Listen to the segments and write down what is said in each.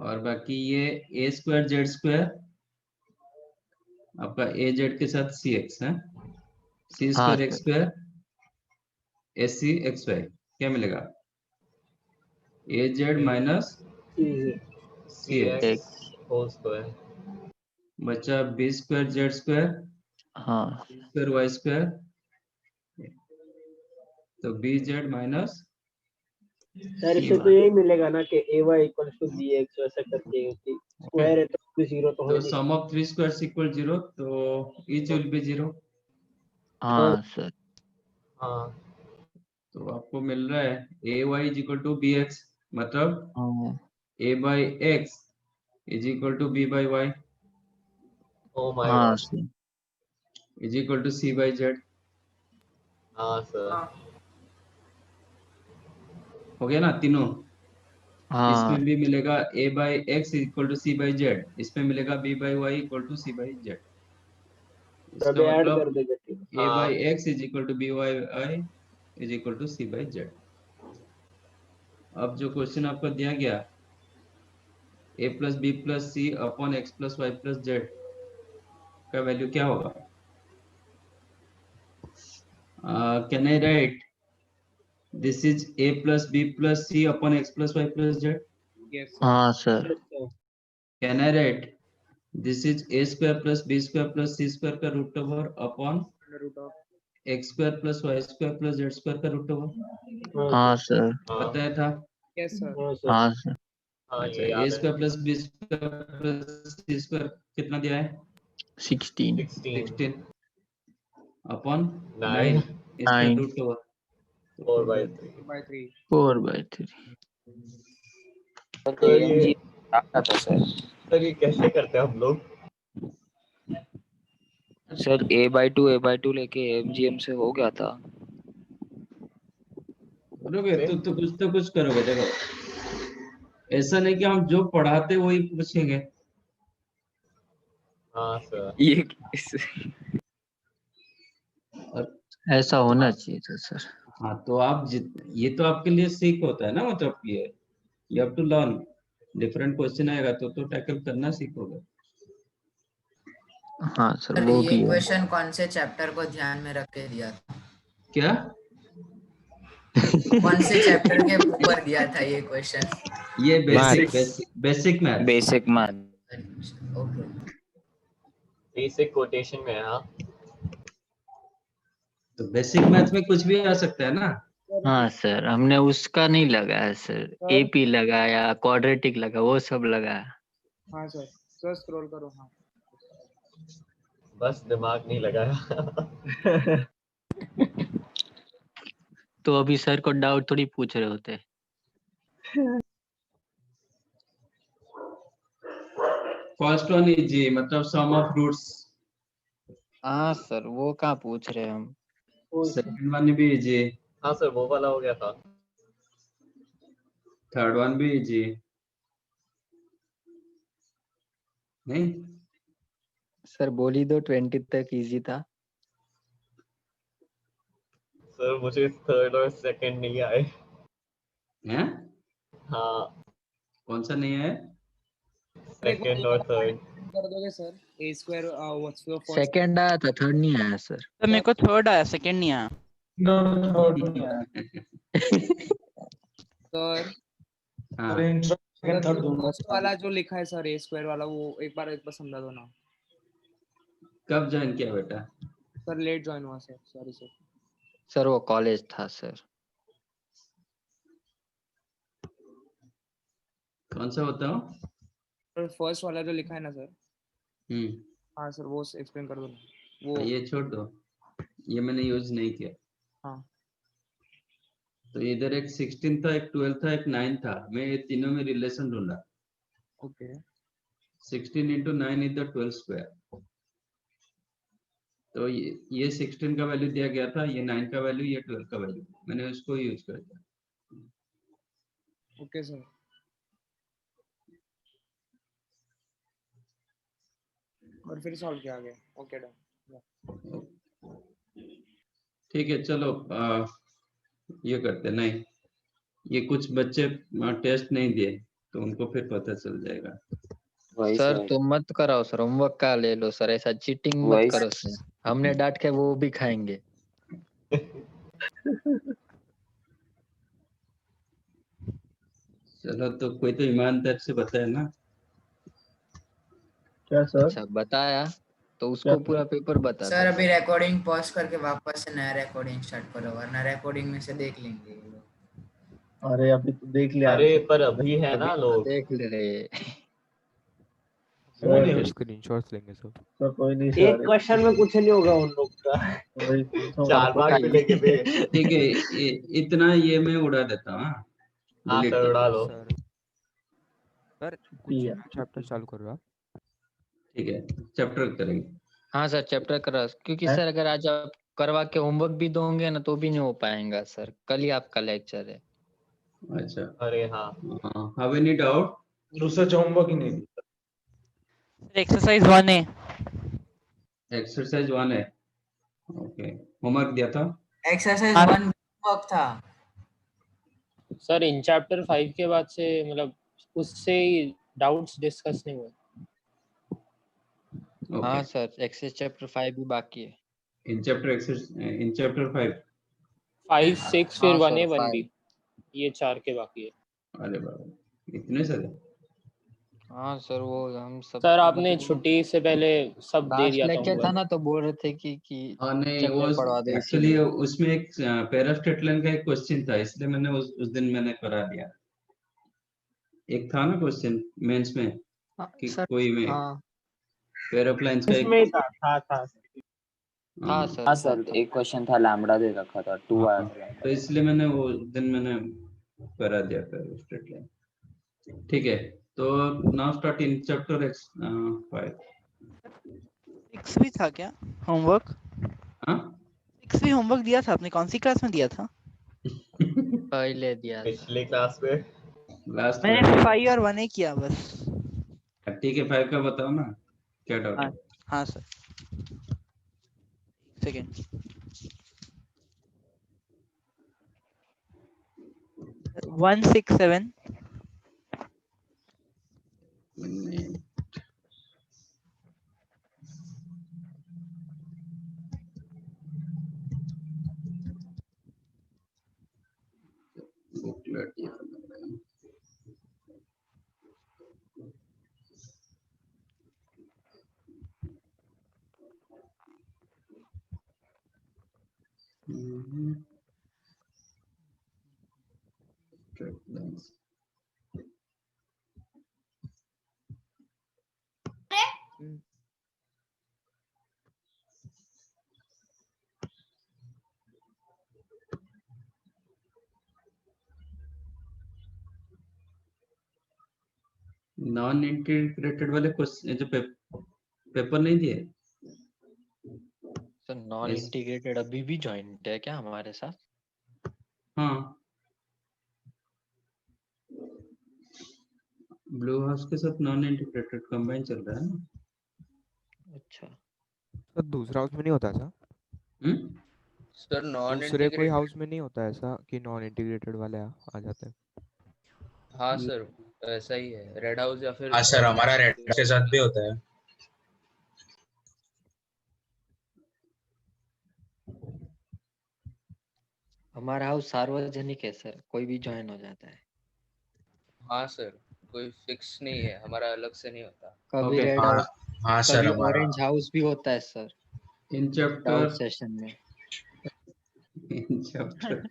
और बाकी ये ए स्क्वायर जेड स्क्वायर आपका ए जेड के साथ सी एक्स है, सी हाँ square x sir. Square s c x y, क्या मिलेगा? A z minus c x x whole square. बचा बी स्क्वायर जेड स्क्वायर हाँ स्क्वायर वाई स्क्वायर, तो बी जेड माइनस सर इससे तो यही मिलेगा ना कि a y equal to b x वैसा करके, स्क्वायर है तो भी जीरो तो तो है नहीं। सम ऑफ थ्री स्क्वायर्स इक्वल 0, तो ईच विल बी 0। हाँ सर। हाँ तो आपको मिल रहा है a y is equal to b x, मतलब हाँ a by x is equal to b by y oh my हाँ God. Sir. Is equal to c by z. हाँ सर। हो गया ना तीनों? हाँ इसमें भी मिलेगा a by x equal to c by z, इसमें मिलेगा b by y equal to c by z. तो इसका अभी ऐड कर मतलब देंगे तीनों। ए हाँ by x is equal to b y I is equal to c by z. अब जो क्वेश्चन आपको दिया गया a plus B plus c upon x plus y plus z का वैल्यू क्या होगा? Can I write this is a plus B plus c upon x plus y plus z? हाँ sir. Can I write this is a square plus b square plus c square का root over upon x square plus y square plus z square का root over? हाँ sir. पता है था? Yes sir. हाँ sir. हाँ अच्छा, ये ए याद है। Square plus b square plus c square कितना दिया है? 16 16 अपॉन 9 9, इसका 9 रूट ओवर 4/3। 4/3। सर ये आता था सर। सर ये कैसे करते हैं हम लोग? सर a/2 लेके MGM से हो गया था। करोगे तो कुछ करोगे। देखो ऐसा नहीं कि हम जो पढ़ाते वही पूछेंगे। हाँ सर। ये और ऐसा होना चाहिए था सर। हाँ तो आप ये तो आपके लिए सीख होता है ना, मतलब ये you have to learn. Different question आएगा तो टैकल करना सीखोगे। हाँ सर सर वो ये भी है। क्वेश्चन कौन से चैप्टर को ध्यान में रख के दिया था? क्या? कौन से चैप्टर के ऊपर दिया था ये क्वेश्चन? ये basic math. Basic math. Okay. Basic quotation में है। हाँ तो बेसिक मैथ में कुछ भी आ सकता है ना। हाँ सर हमने उसका नहीं लगाया सर, AP लगाया, क्वाड्रेटिक लगा, वो सब लगाया। हाँ सर। सर स्क्रॉल करो। हाँ बस दिमाग नहीं लगाया। तो अभी सर को डाउट थोड़ी पूछ रहे होते। फर्स्ट वन इजी, मतलब सम ऑफ रूट्स। हाँ सर वो कहाँ पूछ रहे हम। सेकंड वन भी इजी, हाँ सर वो वाला हो गया था। थर्ड वन भी इजी नहीं? सर बोली दो 20 तक इजी था। सर मुझे थर्ड और सेकंड नहीं आए। हैं? हाँ कौन सा नहीं है? सेकंड और थर्ड। कर दोगे sir? A square what's the first? Second आया था, थर्ड नहीं आया सर। तो मेरे को थर्ड आया, सेकंड नहीं आया। सर हाँ फर्स्ट वाला जो लिखा है सर ए स्क्वायर वाला, वो एक बार समझा दो ना। कब ज्वाइन किया बेटा? सर लेट ज्वाइन हुआ सर, सॉरी सर। सर वो कॉलेज था सर। कौन सा बताओ? सर फर्स्ट वाला जो लिखा है ना सर। हाँ सर वो एक्सप्लेन कर दो ना वो। ये छोड़ दो, ये मैंने यूज नहीं किया। हाँ तो इधर एक 16 था, एक 12 था, एक 9 था। मैं ये तीनों में रिलेशन ढूंढा। Okay. 16 into 9 is the 12 square. तो ये 16 का वैल्यू दिया गया था, ये 9 का वैल्यू, ये 12 का वैल्यू, मैंने उसको यूज कर दिया। Okay sir. और फिर सॉल्व किया गया। Okay done. ठीक है चलो, ये करते नहीं, ये कुछ बच्चे टेस्ट नहीं दिए, तो उनको फिर पता चल जाएगा। सर तुम मत कराओ सर, होमवर्क का ले लो सर, ऐसा चीटिंग मत करो सर, हमने डांट के वो भी खाएंगे। चलो तो कोई तो ईमानदार से बताए ना। क्या सर? अच्छा बताया तो उसको पूरा पेपर बता सर दो। अभी रिकॉर्डिंग पॉज करके वापस से नया रिकॉर्डिंग स्टार्ट करो, वरना रिकॉर्डिंग में से देख लेंगे ये लोग। अरे अभी तो देख लिया अरे आंसर। पर अभी है ना लोग। देख ले। सर स्क्रीनशॉट्स लेंगे सब। सर कोई नहीं एक सर। क्वेश्चन में कुछ नहीं होगा उन लोग का। वही पूछा हूँ। 4 मार्क मिलेंगे बे। ठीक है, इतना ये मैं उड़ा देता हूँ। हाँ डिलीट सर कर उड़ा दो। लो। सर कुछ ठीक है। नया चैप्टर चालू करो आप। ठीक है, चैप्टर करेंगे। हाँ सर चैप्टर करा, क्योंकि सर अगर आज आप करवा के होमवर्क भी दोगे ना तो भी नहीं हो पाएगा सर, कल ही आपका लेक्चर है। अच्छा, अरे हाँ हैव एनी डाउट? दूसरा होमवर्क ही नहीं। Exercise 1A। एक्सरसाइज 1 है। ओके, होमवर्क दिया था। एक्सरसाइज 1 होमवर्क था। सर इन चैप्टर 5 के बाद से मतलब उससे डाउट्स डिस्कस नहीं हुए। हाँ सर एक्सेस चैप्टर 5 भी बाकी है। इन चैप्टर 5 5, 6 फिर हाँ 1A सर 1B, ये 4 के बाकी है। अरे बाबा, इतने सारे। हाँ सर वो हम सब सर आपने छुट्टी से पहले सब दे लास्ट दिया था लेक्चर था होमवर्क। ना तो बोल रहे थे कि हाँ नहीं, चैप्टर वो पढ़वा दो एक्चुअली इसीलिए। उसमें एक पैरास्टेटलन का एक क्वेश्चन था, इसलिए मैंने उस दिन मैंने करा दिया। एक था ना क्वेश्चन मेंस में कि सर कोई में हाँ पैराप्लेन्स का इसमें एक ही था था सर हाँ सर एक क्वेश्चन था, लैम्बडा दे रखा था 2 आया था। तो इसलिए मैंने वो दिन मैंने करा दिया पैरास्टेटलन। ठीक है, तो नाउ स्टार्ट इन चैप्टर 5। 6 भी था क्या होमवर्क? हाँ 6 भी होमवर्क दिया था आपने, कौन सी क्लास में दिया था? पहले दिया था। पिछली क्लास में। लास्ट मैंने 5 और 1A किया बस। ठीक है, 5 का बताओ ना क्या डाउट है। हाँ सर सेकेंड। मिनट। 167 बुकलेट ये नॉन इंटीग्रेटेड वाले क्वेश्चन जो पेपर नहीं दिए। सर नॉन इंटीग्रेटेड अभी भी जॉइंट है क्या हमारे साथ? हाँ, ब्लू हाउस के साथ नॉन इंटीग्रेटेड कंबाइन चल रहा है ना। अच्छा सर दूसरा हाउस में नहीं होता ऐसा? सर नॉन दूसरे कोई हाउस में नहीं होता ऐसा कि नॉन इंटीग्रेटेड वाले आ जाते हैं? हाँ सर ऐसा ही है, रेड हाउस या फिर। हाँ सर हमारा रेड के साथ भी होता है। हमारा हाउस सार्वजनिक है सर, कोई भी ज्वाइन हो जाता है। हाँ सर कोई फिक्स नहीं है, हमारा अलग से नहीं होता। कभी रेड हाउस, हाँ सर कभी हमारा ऑरेंज हाउस भी होता है sir in chapter doubt session में। इन चैप्टर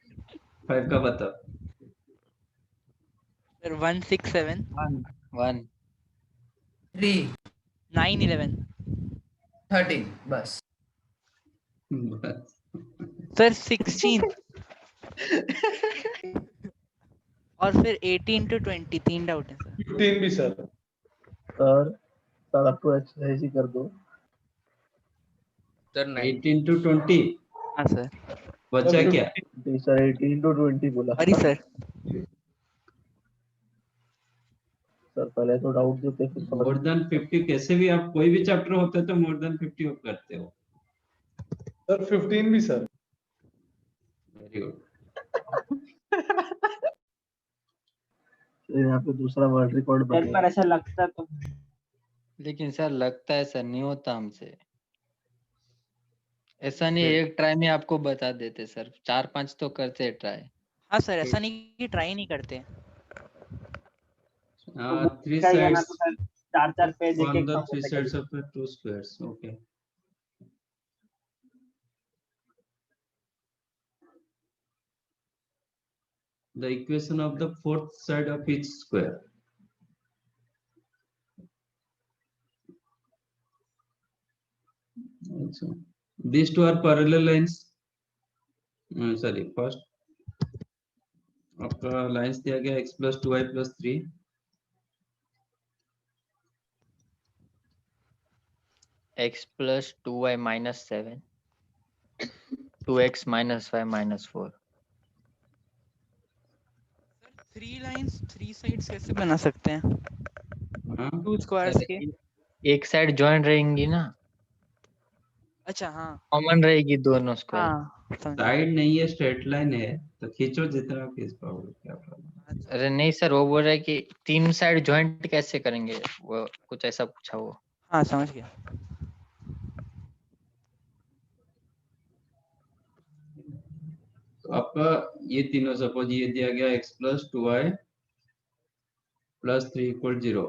5 का बताओ। सर 167 1 3 9 11 13 बस। सर 16 और फिर 18 to 20 3 डाउट है सर। 15 भी सर। सर आपको एक्सरसाइज ही कर दो। सर 18 to 20 हाँ सर बचा क्या? जी सर 18 to 20 बोला। Sorry sir. सर पहले तो डाउट जो थे फिर मोर देन 50 कैसे भी आप कोई भी चैप्टर होता है तो मोर देन 50 आप करते हो। सर 15 भी सर। Very good. तो यहाँ पे दूसरा वर्ल्ड रिकॉर्ड बन पर ऐसा लगता तो लेकिन सर लगता है सर नहीं होता हमसे। ऐसा नहीं एक ट्राई में आपको बता देते सर, 4-5 तो करते ट्राई। हाँ सर, ऐसा नहीं कि ट्राई नहीं करते। 3 क्या है ना sides तो सर 4-4 पेज on एक-एक the सम 3 होता है sides कभी। of the two squares. Okay. The equation of the fourth side of each square. So, these two are parallel lines. Sorry, first आपका लाइंस दिया गया x plus 2y plus 3. x plus 2y minus 7, 2x minus 5 minus 4। 3 lines 3 sides कैसे बना सकते हैं? हाँ 2 squares के। एक साइड ज्वाइन रहेंगी ना, अच्छा हाँ कॉमन रहेगी दोनों स्क्वायर। हाँ समझा। साइड नहीं है, स्ट्रेट लाइन है, तो खींचो जितना खींच पाओगे, क्या प्रॉब्लम। अरे नहीं सर, वो बोल रहे कि 3 साइड ज्वाइंट कैसे करेंगे, वो कुछ ऐसा पूछा वो। हाँ समझ गया। तो आपका ये तीनों, सपोज ये दिया गया x plus 2y plus 3 equal 0,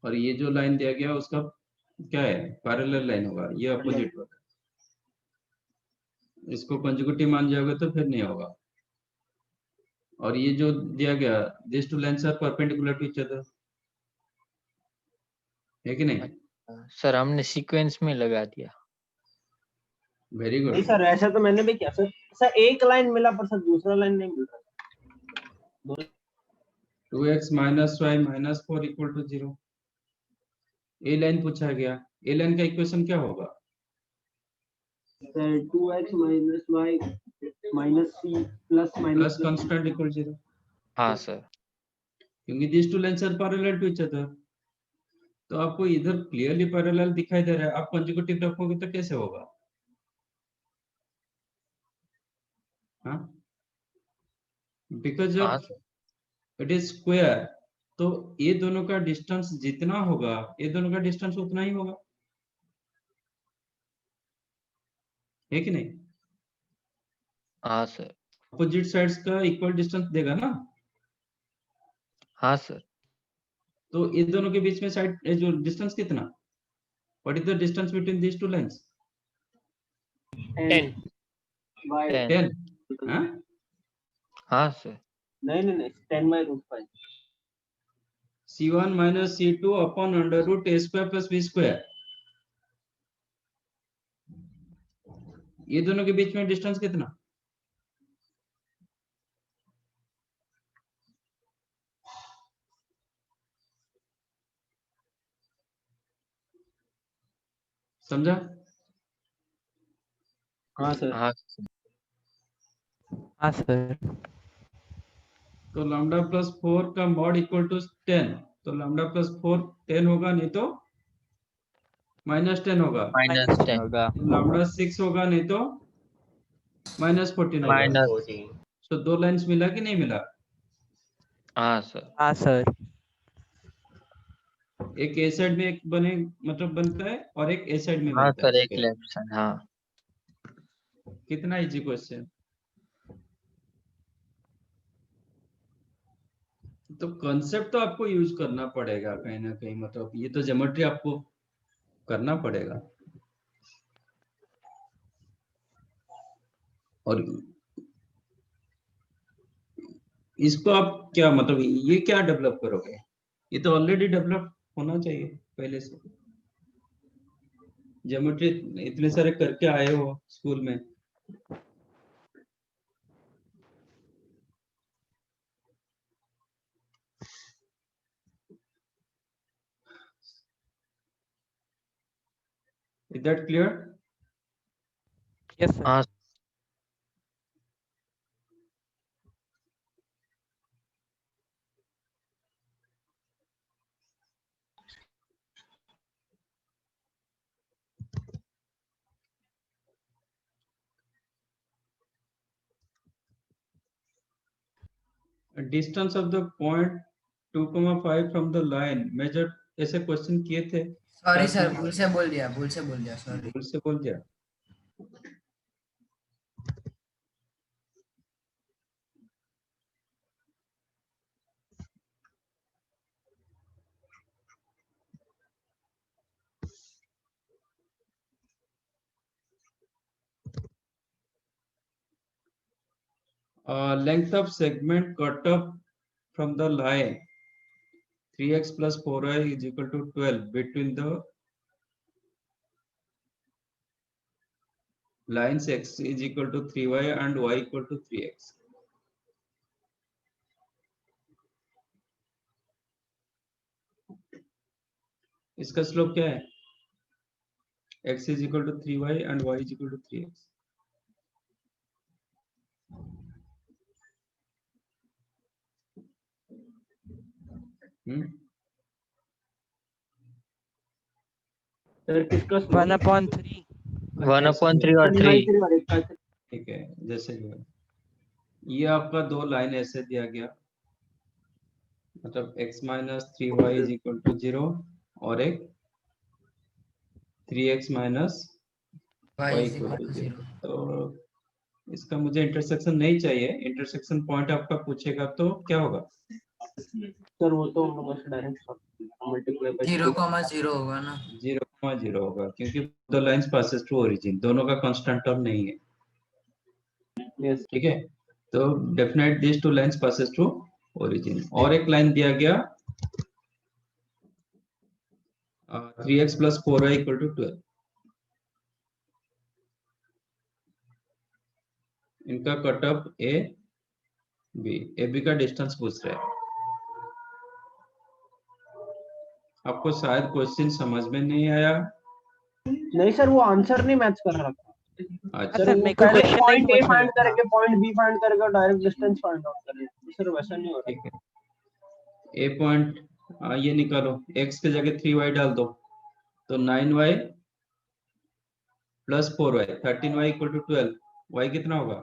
और ये जो लाइन दिया गया उसका क्या है, पैरेलल लाइन होगा, ये अपोजिट होगा। इसको कंजुगेटिव मान जाओगे तो फिर नहीं होगा। और ये जो दिया गया, this two lines are perpendicular to each other, है कि नहीं? सर हमने सीक्वेंस में लगा दिया। Very good. नहीं सर ऐसा तो मैंने भी किया सर। सर एक लाइन मिला पर सर दूसरा लाइन नहीं मिल रहा। 2x minus y minus 4 equal to 0, a line पूछा गया। ए लाइन का इक्वेशन क्या होगा? Sir 2x minus y minus c plus plus minus constant equal 0, हाँ सर। क्योंकि this two lines are parallel to each other. तो आपको इधर क्लियरली पैरेलल दिखाई दे रहा है, आप कंजुगेटिव रखोगे तो कैसे होगा? हाँ, बिकॉज हाँ ऑफ इट इज स्क्वायर, तो ये दोनों का डिस्टेंस जितना होगा, ये दोनों का डिस्टेंस उतना ही होगा, है कि नहीं? हाँ सर। अपोजिट साइड्स का इक्वल डिस्टेंस देगा ना। हाँ सर। तो ये दोनों के बीच में साइड जो डिस्टेंस कितना, what is the distance between these two lines? 10। 10। हाँ हाँ सर। नहीं 10/√5। c1 minus c2 upon under root a square plus b square, ये दोनों के बीच में डिस्टेंस कितना? समझा? हाँ सर। हाँ हाँ सर। तो लैम्डा प्लस 4 का मॉड इक्वल टू 10, तो लैम्डा प्लस 4 10 होगा, नहीं तो -10 होगा। -10 होगा। लैम्डा 6 होगा, नहीं तो -14 होगा। माइनस। 14। तो दो लाइंस मिला कि नहीं मिला? हाँ सर। हाँ सर। एक ए साइड में एक बने, मतलब बनता है, और एक ए साइड में हाँ बनता है सर, एक उसके। Left side. हाँ कितना इजी क्वेश्चन। तो कॉन्सेप्ट तो आपको यूज करना पड़ेगा कहीं ना कहीं, मतलब ये तो ज्योमेट्री आपको करना पड़ेगा। और इसको आप क्या, मतलब ये क्या डेवलप करोगे? ये तो ऑलरेडी डेवलप होना चाहिए पहले से। ज्योमेट्री इतने सारे करके आए हो स्कूल में। Is that clear? Yes sir. हाँ distance of the point 2,5 from the line measure, ऐसे क्वेश्चन किए थे। सॉरी सर, भूल से बोल दिया सॉरी। भूल से बोल दिया। Length of segment cut off from the line 3x plus 4y is equal to 12 between the lines x is equal to 3y and y equal to 3x. इसका स्लोप क्या है? x is equal to 3y and y is equal to 3x. Sir किसका 1/3 1/3 और 3। ठीक है, जैसे जो है ये आपका दो लाइन ऐसे दिया गया, मतलब x minus 3y is equal to 0 और एक 3x minus y equal to 0। तो इसका मुझे इंटरसेक्शन नहीं चाहिए, इंटरसेक्शन पॉइंट आपका पूछेगा तो क्या होगा? सर वो तो हम लोग डायरेक्ट मल्टीप्लाई बाय 0,0 होगा ना। 0,0 होगा क्योंकि the lines passes to origin, दोनों का कांस्टेंट टर्म नहीं है। यस ठीक है, तो definite this two lines passes to origin. और एक लाइन दिया गया 3x plus 4y equal to 12। इनका कट ऑफ ए बी का डिस्टेंस पूछ रहा है। आपको शायद क्वेश्चन समझ में नहीं आया। नहीं सर, वो आंसर नहीं मैच कर रहा था। अच्छा, सर वो पहले पॉइंट ए फाइंड करके पॉइंट बी फाइंड करके डायरेक्ट डिस्टेंस फाइंड आउट करें, सर वैसा नहीं हो रहा। ठीक है, ए पॉइंट ये निकालो, x के जगह 3y डाल दो तो 9y plus 4y 13y equal to 12। y कितना होगा?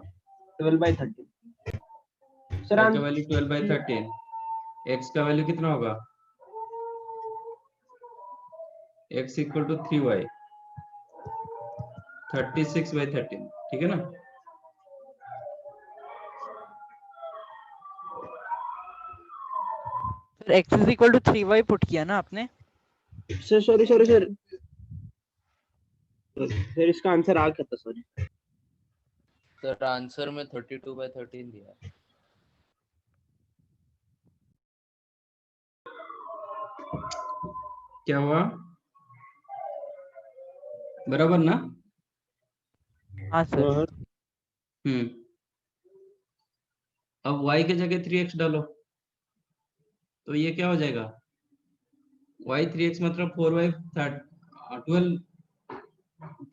12/13। सर y का वैल्यू 12/13। x का वैल्यू कितना होगा? x equal to 3y 36/13। ठीक है ना? Sir x is equal to 3y put किया ना आपने? सर सॉरी सर इसका आंसर आ गया था। सॉरी सर आंसर में 32/13 दिया है। क्या हुआ? बराबर ना? हाँ सर। अब y के जगह 3x डालो तो ये क्या हो जाएगा? y 3x मतलब 4y 12,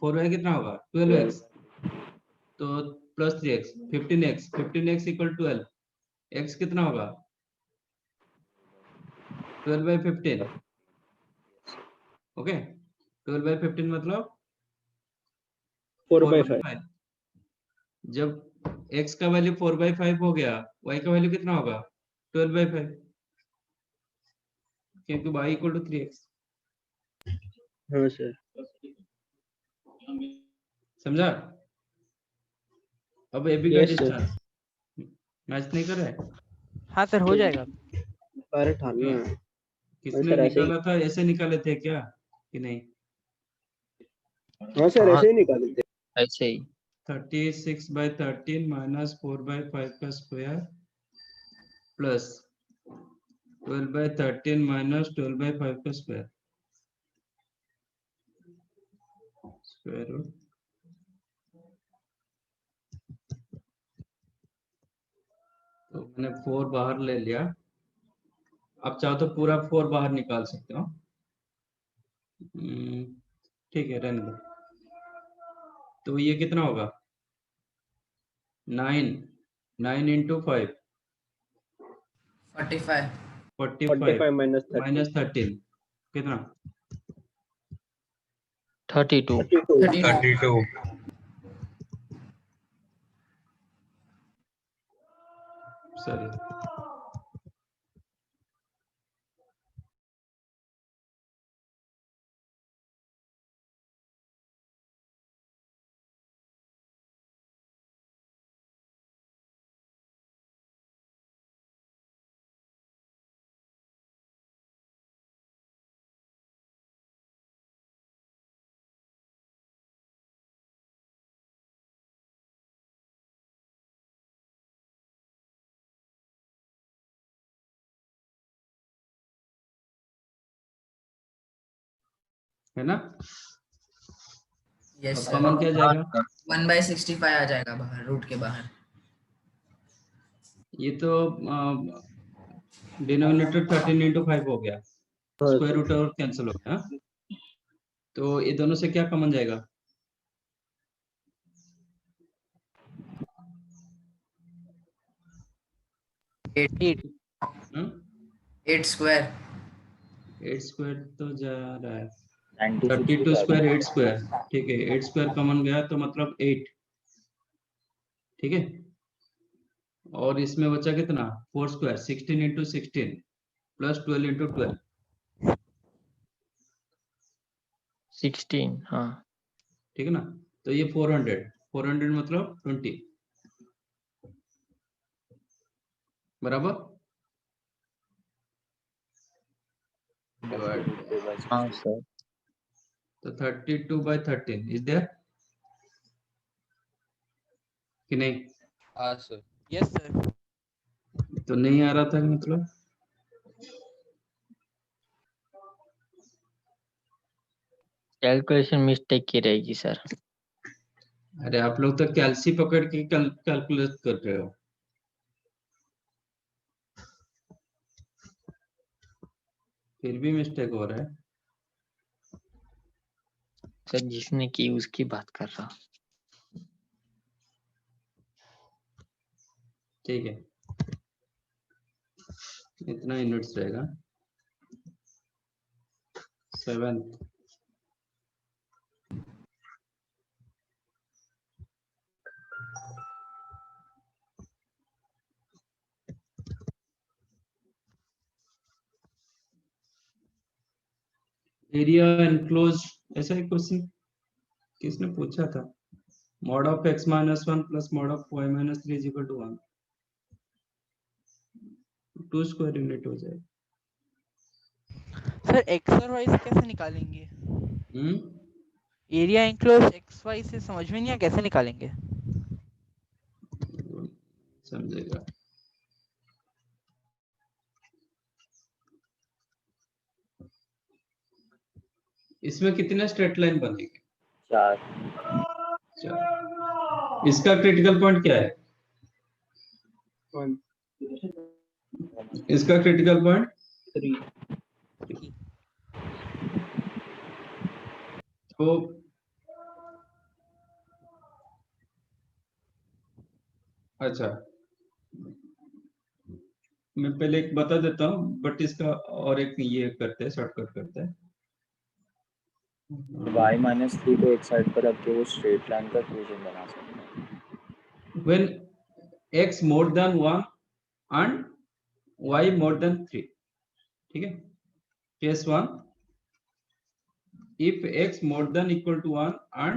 4y कितना होगा? 12x तो plus 3x 15x equal 12। x कितना होगा? 12/15। ओके, 12/15 मतलब 4/5। जब x का वैल्यू 4/5 हो गया, y का वैल्यू कितना होगा? 12/5, क्योंकि y इक्वल टू 3x। हाँ सर, समझा? अब ए बी का Yes, डिस्टेंस मैच नहीं कर रहा है? हाँ सर हो जाएगा। अरे ठाना है। किसने सर, ऐसे ही- निकाला था? ऐसे निकाले थे क्या कि नहीं? हाँ सर ऐसे ही निकाले थे। ऐसे ही 36/13 माइनस 4/5 का स्क्वायर प्लस 12/13 माइनस 12/5 का स्क्वायर रूट। तो मैंने 4 बाहर ले लिया। आप चाहो तो पूरा 4 बाहर निकाल सकते हो। ठीक है, रहने दो। तो ये कितना होगा? 9 into 5 45 माइनस 13 कितना? 32। 32। सॉरी है ना? यस अब कॉमन क्या जाएगा? 1/65 आ जाएगा बाहर, रूट के बाहर। ये तो डिनोमिनेटर 13 into 5 हो गया, स्क्वायर रूट और कैंसिल हो गया। तो ये दोनों से क्या कॉमन जाएगा? 8 स्क्वायर। 8 स्क्वायर तो जा रहा है, 32 स्क्वायर 8 स्क्वायर, ठीक है। 8 स्क्वायर कॉमन गया तो मतलब 8, ठीक है। और इसमें बचा कितना? 4 स्क्वायर 16 into 16 प्लस 12 into 12 16, हाँ ठीक है ना। तो ये 400 मतलब 20 बराबर डिवाइड, हाँ सर। तो 32/13 इज देयर कि नहीं? हाँ सर। Yes sir. तो नहीं आ रहा था मतलब कैलकुलेशन मिस्टेक की रहेगी सर। अरे आप लोग तो कैलसी पकड़ के कैलकुलेट कर रहे हो। फिर भी मिस्टेक हो रहा है सर जिसने की उसकी बात कर रहा। ठीक है, इतना यूनिट्स रहेगा। 7 एरिया एनक्लोज, ऐसा ही क्वेश्चन किसने पूछा था? Mod of x minus 1 plus mod of y minus 3 is equal to 1, 2 square unit हो जाएगा। सर एक्स और वाई से कैसे निकालेंगे? एरिया इंक्लोज एक्स वाई से समझ में नहीं आया, कैसे निकालेंगे? समझेगा। इसमें कितने स्ट्रेट लाइन बनेंगे? 4। इसका क्रिटिकल पॉइंट क्या है? इसका क्रिटिकल पॉइंट 3। तो अच्छा, मैं पहले एक बता देता हूँ, बट इसका और एक ये करते हैं, शॉर्टकट करते हैं। y-3 को एक साइड पर रख के वो स्ट्रेट लाइन का इक्वेशन बना सकते हैं। When x more than 1 and y more than 3, ठीक है। Case 1, if x more than equal to 1 and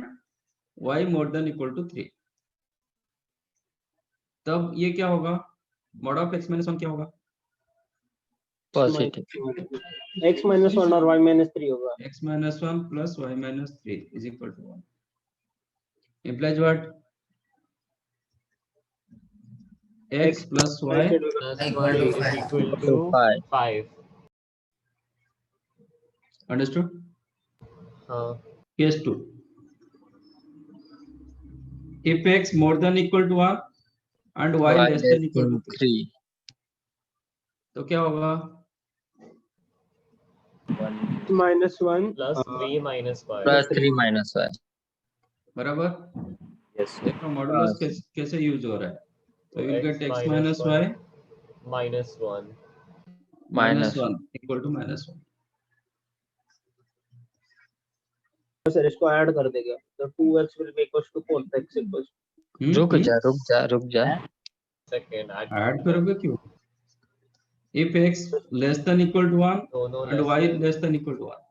y more than equal to 3, तब ये क्या होगा? मॉड ऑफ x minus 1 क्या होगा? पॉजिटिव। x minus 1 और y minus 3 होगा। x minus 1 plus y minus 3 is equal to 1. Implies what? X plus y equal to 5. Understood? Case 2. If x more than equal to 1 and y less than equal to 3, तो क्या होगा? -1 plus 3 minus 5. Plus 3 minus 5 बराबर। देखो modulus कैसे use हो रहा है। तो you will get x minus y minus 1 minus 1 equal to -1. Sir इसको ऐड कर देगा तो 2x will be equals to 4x equals रुक जा second ऐड करोगे क्यों? If x less than equal to 1 and y less than equal to 1,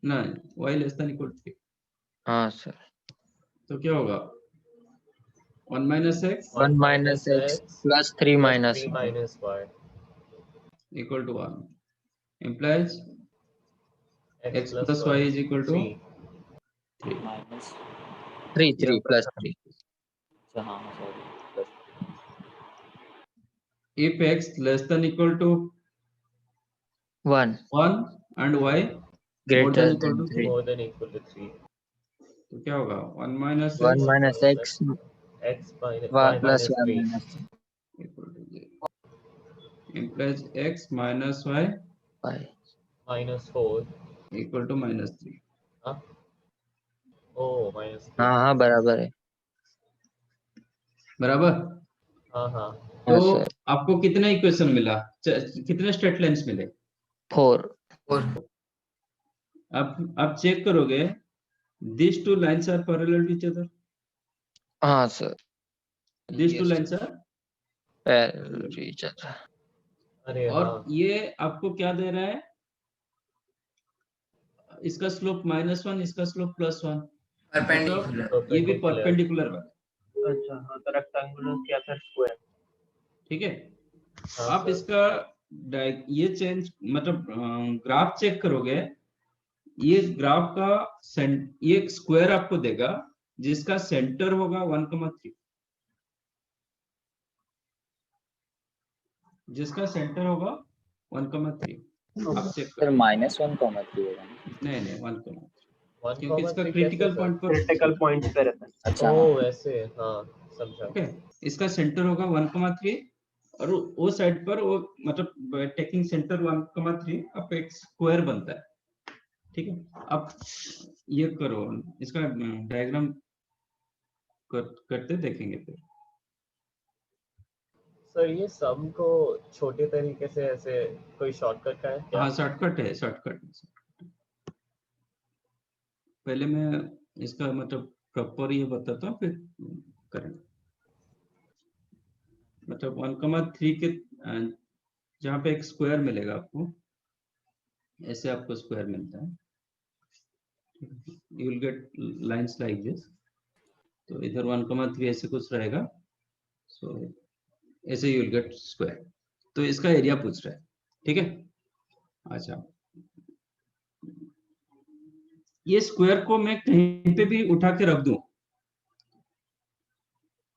नहीं, y less than equal to 3, हाँ सर। तो क्या होगा? 1 minus x 1 minus x plus 3 minus y equal to 1 implies x plus y is equal to 3 minus 3 plus 3. हाँ sorry if x less than equal to 1 1 and y greater equal than to 3. more than equal to 3. तो क्या होगा 1 minus 1 x minus x X minus y y plus minus y 3. minus 3. equal to 0 implies x minus y y minus 4. equal to minus 3. हाँ? Oh, minus 3. हाँ हाँ बराबर है। बराबर। हाँ हाँ तो sir. आपको कितना इक्वेशन मिला, कितने स्ट्रेट लाइंस मिले? 4. आप चेक करोगे these two lines are parallel to each other. हाँ sir These two Yes, lines sir. are parallel to each other. अरे और हाँ ये आपको क्या दे रहा है, इसका स्लोप -1, इसका स्लोप +1, मतलब ये भी परपेंडिकुलर वाला। अच्छा हाँ, तो रेक्टेंगुलर क्या फिर स्क्वायर। ठीक है, हाँ, आप सर। इसका ये चेंज मतलब ग्राफ चेक करोगे, ये ग्राफ का ये एक स्क्वायर आपको देगा जिसका सेंटर होगा 1,3, जिसका सेंटर होगा 1,3। आप चेक सर करो। -1,3 होगा। नहीं 1,3, 1, क्योंकि इसका 3 क्रिटिकल कैसे, पॉइंट सर? पर क्रिटिकल पॉइंट पे रहता है। अच्छा ओह वैसे, हाँ समझा। ओके, इसका सेंटर होगा 1,3 और वो साइड पर वो मतलब टेकिंग सेंटर 1,3 अब एक स्क्वायर बनता है। ठीक है, अब ये करो, इसका डायग्राम करते देखेंगे फिर। सर ये सम को छोटे तरीके से ऐसे कोई शॉर्टकट है क्या? हाँ शॉर्टकट है, शॉर्टकट। पहले मैं इसका मतलब प्रॉपर ये बताता हूँ फिर करेंगे। मतलब 1,3 के जहाँ पे एक स्क्वायर मिलेगा आपको, ऐसे आपको स्क्वायर मिलता है, you will gate lines like this. तो इधर 1,3 ऐसे कुछ रहेगा, सो ऐसे यू विल गेट स्क्वायर। तो इसका एरिया पूछ रहा है, ठीक है। अच्छा, ये स्क्वायर को मैं कहीं पे भी उठा के रख दूं,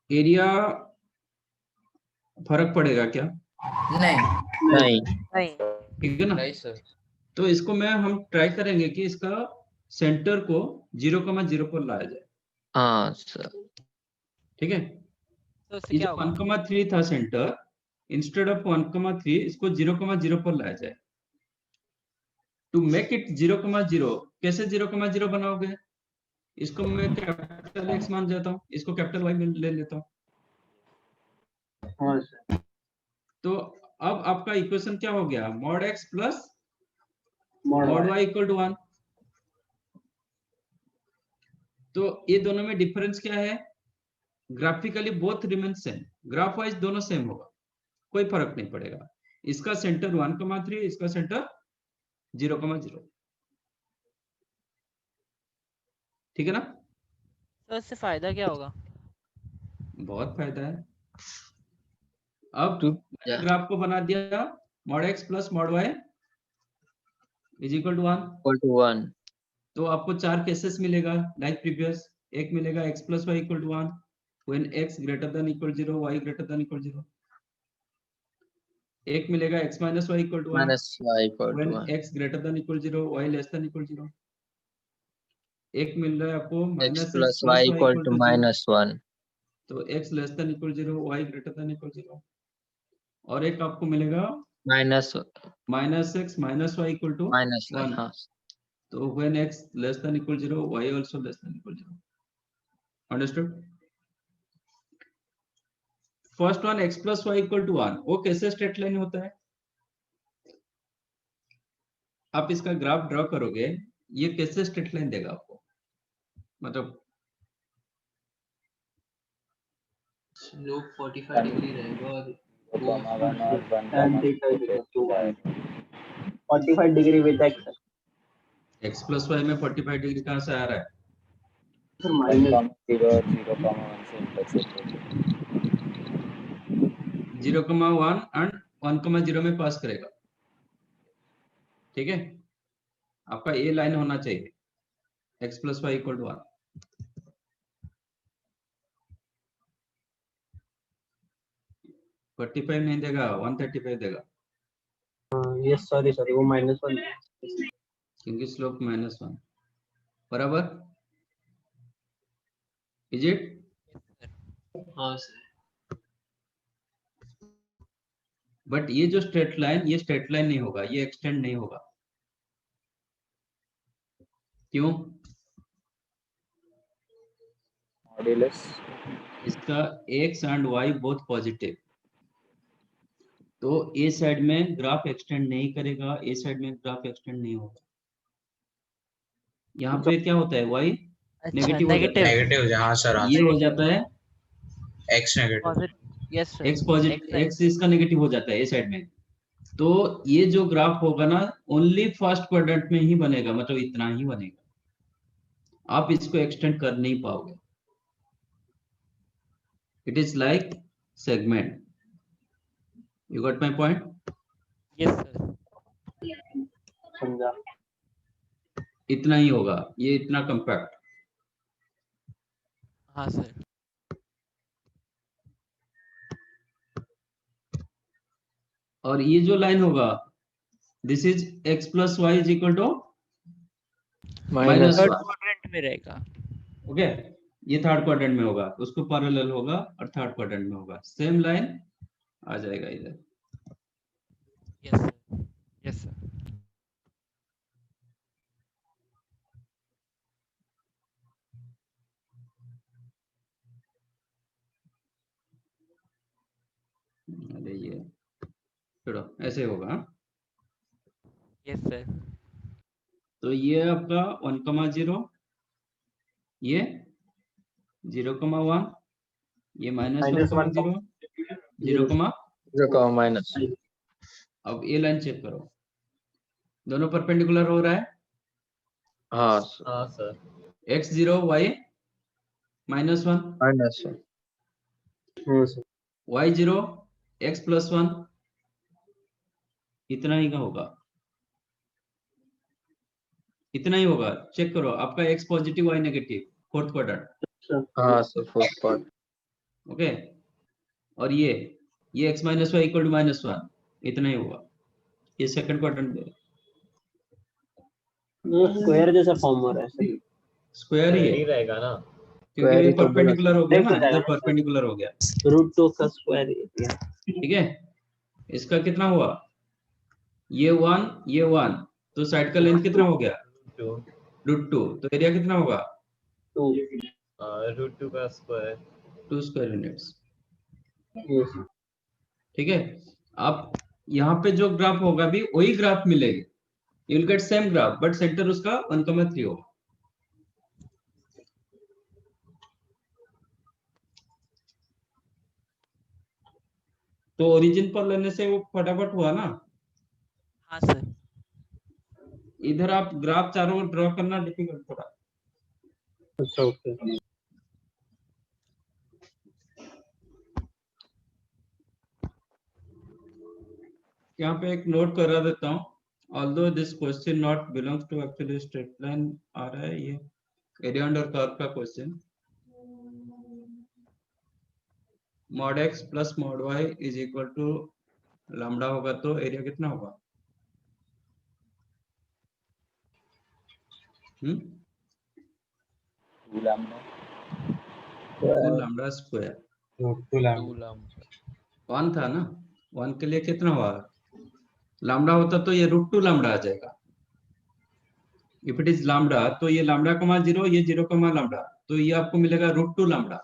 एरिया फर्क पड़ेगा क्या? नहीं ठीक है ना। नहीं सर। तो इसको हम ट्राई करेंगे कि इसका सेंटर को 0,0 पर लाया जाए। हाँ सर ठीक है, तो उससे ये क्या जो होगा? 1,3 था सेंटर, इंस्टेड ऑफ 1,3 इसको 0,0 पर लाया जाए। टू मेक इट 0,0, कैसे 0,0 बनाओगे? इसको मैं कैपिटल एक्स मान जाता हूँ, इसको कैपिटल वाई में ले लेता हूँ। हाँ सर। तो अब आपका इक्वेशन क्या हो गया, mod x plus mod mod y equal to 1। तो ये दोनों में डिफरेंस क्या है? Graphically both remain same, graph wise दोनों सेम होगा, कोई फर्क नहीं पड़ेगा। इसका सेंटर 1,3, इसका सेंटर 0,0। ठीक है ना। तो इससे फायदा क्या होगा? बहुत फायदा है। अब तो ग्राफ को बना दिया, mod x plus mod y is equal to 1। 1 तो आपको 4 केसेस मिलेगा लाइक प्रीवियस। एक मिलेगा x plus y equal to 1 when x greater than equal 0, y greater than equal 0। एक मिलेगा x minus y equal to 1 minus y equal to when 1 x greater than equal 0, y less than equal 0। एक मिल रहा है आपको x minus plus x y plus y equal equal to to 0, -1 तो x less than equal 0, y greater than equal 0। और एक आपको मिलेगा minus minus x minus y equal to -1 हाँ तो when x less than equal 0, y also less than equal 0. Understood? First one x plus y equal to 1, वो कैसे straight line होता है? आप इसका ग्राफ ड्रॉ करोगे, ये कैसे स्ट्रेट लाइन देगा आपको? मतलब स्लोप 45 डिग्री रहेगा और वो 1 और 1, tan theta is equal to 1. 45 degree with x. x plus y में 45 डिग्री कहाँ से आ रहा है? सर 1, माइनस 0 और 0,1 से इंटरसेक्ट होते 0,1 एंड 1,0 में पास करेगा। ठीक है, आपका ये लाइन होना चाहिए x plus y equal to 1। $45 नहीं देगा, 135 देगा। यस सॉरी वो -1 क्योंकि स्लोप -1 बराबर, इज इट? हाँ सर। बट ये जो स्ट्रेट लाइन, ये स्ट्रेट लाइन नहीं होगा, ये एक्सटेंड नहीं होगा। क्यों? मॉड्यूलस इसका x and y both positive, तो ए साइड में ग्राफ एक्सटेंड नहीं करेगा, ए साइड में ग्राफ एक्सटेंड नहीं होगा। यहाँ पे क्या होता है, y नेगेटिव हो जाता है, नेगेटिव, हाँ सर, हाँ ये हो जाता है x negative, yes sir, x positive, x इसका नेगेटिव हो जाता है ए साइड में। तो ये जो ग्राफ होगा ना, ओनली फर्स्ट क्वाड्रेंट में ही बनेगा, मतलब इतना ही बनेगा, आप इसको एक्सटेंड कर नहीं पाओगे। It is like segment. You got my point? Yes sir, समझा। इतना ही होगा, ये इतना कंपैक्ट। हाँ सर, और ये जो लाइन होगा, this is x plus y is equal to minus third 1। Quadrant में रहेगा। ओके, ये थर्ड क्वाड्रेंट में होगा, उसको पैरेलल होगा और थर्ड क्वाड्रेंट में होगा, सेम लाइन आ जाएगा इधर। यस सर, यस सर, अरे ये छोड़ो, ऐसे होगा। यस सर, तो ये आपका 1,0, ये 0,1, ये -1,0, 0,. अब ये लाइन चेक करो, दोनों परपेंडिकुलर हो रहा है। हाँ हाँ sir. x0 y -1, y0 x plus 1, इतना ही का होगा, इतना ही होगा। चेक करो, आपका x positive y negative, fourth quadrant. हाँ सर, फोर्थ पार्ट। ओके, और ये x minus y equal to -1, इतना ही होगा, ये सेकंड क्वाड्रेंट में स्क्वायर जैसा फॉर्म हो रहा है। स्क्वायर ही है, रहेगा ना, क्योंकि ये परपेंडिकुलर हो गया ना, इधर परपेंडिकुलर हो गया। √2 का स्क्वायर। ठीक है, इसका कितना हुआ, ये 1, तो साइड का लेंथ कितना हो गया, √2, तो एरिया कितना होगा, 2 √2 का स्क्वायर, 2 स्क्वायर यूनिट्स। ठीक है, आप यहाँ पे जो ग्राफ होगा भी वही ग्राफ मिलेगी, you will get same graph, but centre उसका 1,3 होगा। तो ओरिजिन पर लेने से वो फटाफट हुआ ना। हाँ सर, इधर आप ग्राफ चारों ओर ड्रॉ करना डिफिकल्ट थोड़ा। अच्छा, ओके। यहाँ पे एक नोट करा देता हूँ, although this question not belongs to actually straight line आ रहा है, ये एरिया अंडर कर्व का question. Mod x plus mod y is equal to lambda होगा, तो एरिया कितना होगा, 2 लैम्डा 2 लैम्डा स्क्वायर। 1 था ना, 1 के लिए कितना हुआ, लैम्डा होता तो ये √2 लैम्डा आ जाएगा। इफ इट इज लैम्डा, तो ये लैम्डा कमा 0, ये 0 लैम्डा, तो ये आपको मिलेगा √2 लैम्डा,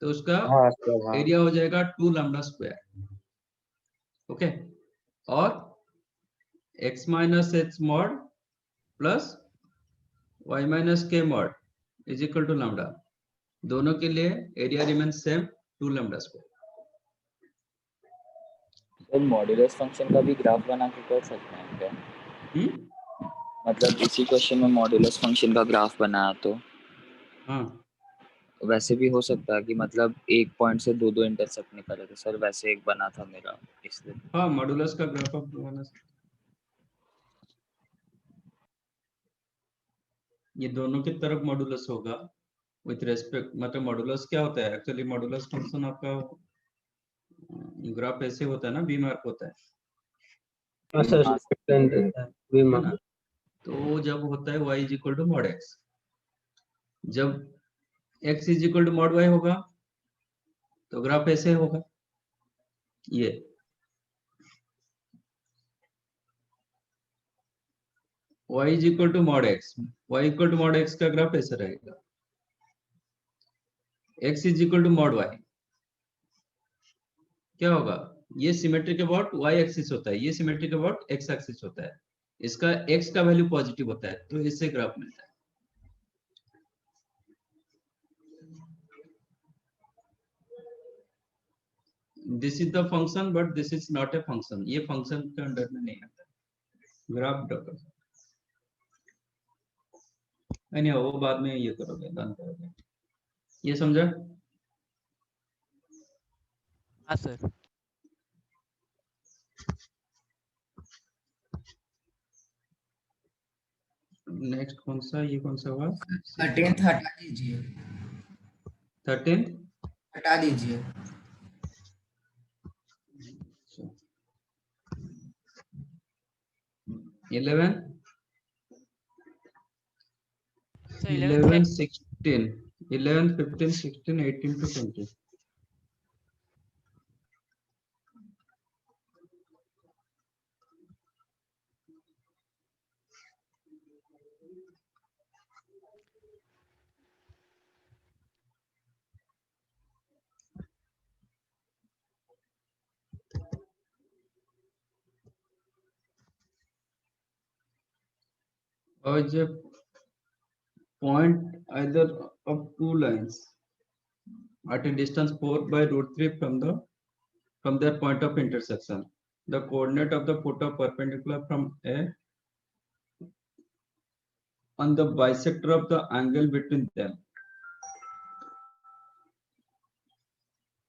तो उसका एरिया हो जाएगा 2 लैम्डा स्क्वायर। ओके, और x minus h mod plus y minus k mod is equal to lambda, दोनों के लिए area remain same, 2 lambda square. तो मॉड्यूलस फंक्शन का भी ग्राफ बना के कर सकते हैं क्या? मतलब इसी क्वेश्चन में मॉड्यूलस फंक्शन का ग्राफ बनाया तो हाँ, वैसे भी हो सकता है कि मतलब एक पॉइंट से दो इंटरसेक्ट निकले थे सर, वैसे एक बना था मेरा, इसलिए। हाँ, मॉड्यूलस का ग्राफ आप बना सकते, ये दोनों की तरफ मॉड्यूलस होगा विथ रेस्पेक्ट, मतलब मॉड्यूलस क्या होता है एक्चुअली, मॉड्यूलस फंक्शन आपका ग्राफ ऐसे होता है ना, बी मार्क होता है, अच्छा, है ना? तो जब होता है y is equal to mod x, जब x is equal to mod y होगा तो ग्राफ ऐसे होगा, ये y is equal to mod x, y equal to mod x का ग्राफ ऐसे रहेगा, x is equal to mod y क्या होगा, ये सिमेट्रिक अबाउट y एक्सिस होता है, ये सिमेट्रिक अबाउट x एक्सिस होता है, इसका x का वैल्यू पॉजिटिव होता है तो इससे ग्राफ मिलता है। This is the function but this is not a function, ये फंक्शन के अंडर में नहीं आता, ग्राफ डॉट नहीं, वो बाद में ये करोगे, डन करोगे, ये समझा? हाँ सर। नेक्स्ट कौन सा, ये कौन सा हुआ? 13th हटा दीजिए, 13th हटा दीजिए। 11 So 11 16 11 15 16 18 to 20 और जब point either of two lines at a distance 4 by root 3 from their point of intersection, the coordinate of the foot of perpendicular from A on the bisector of the angle between them.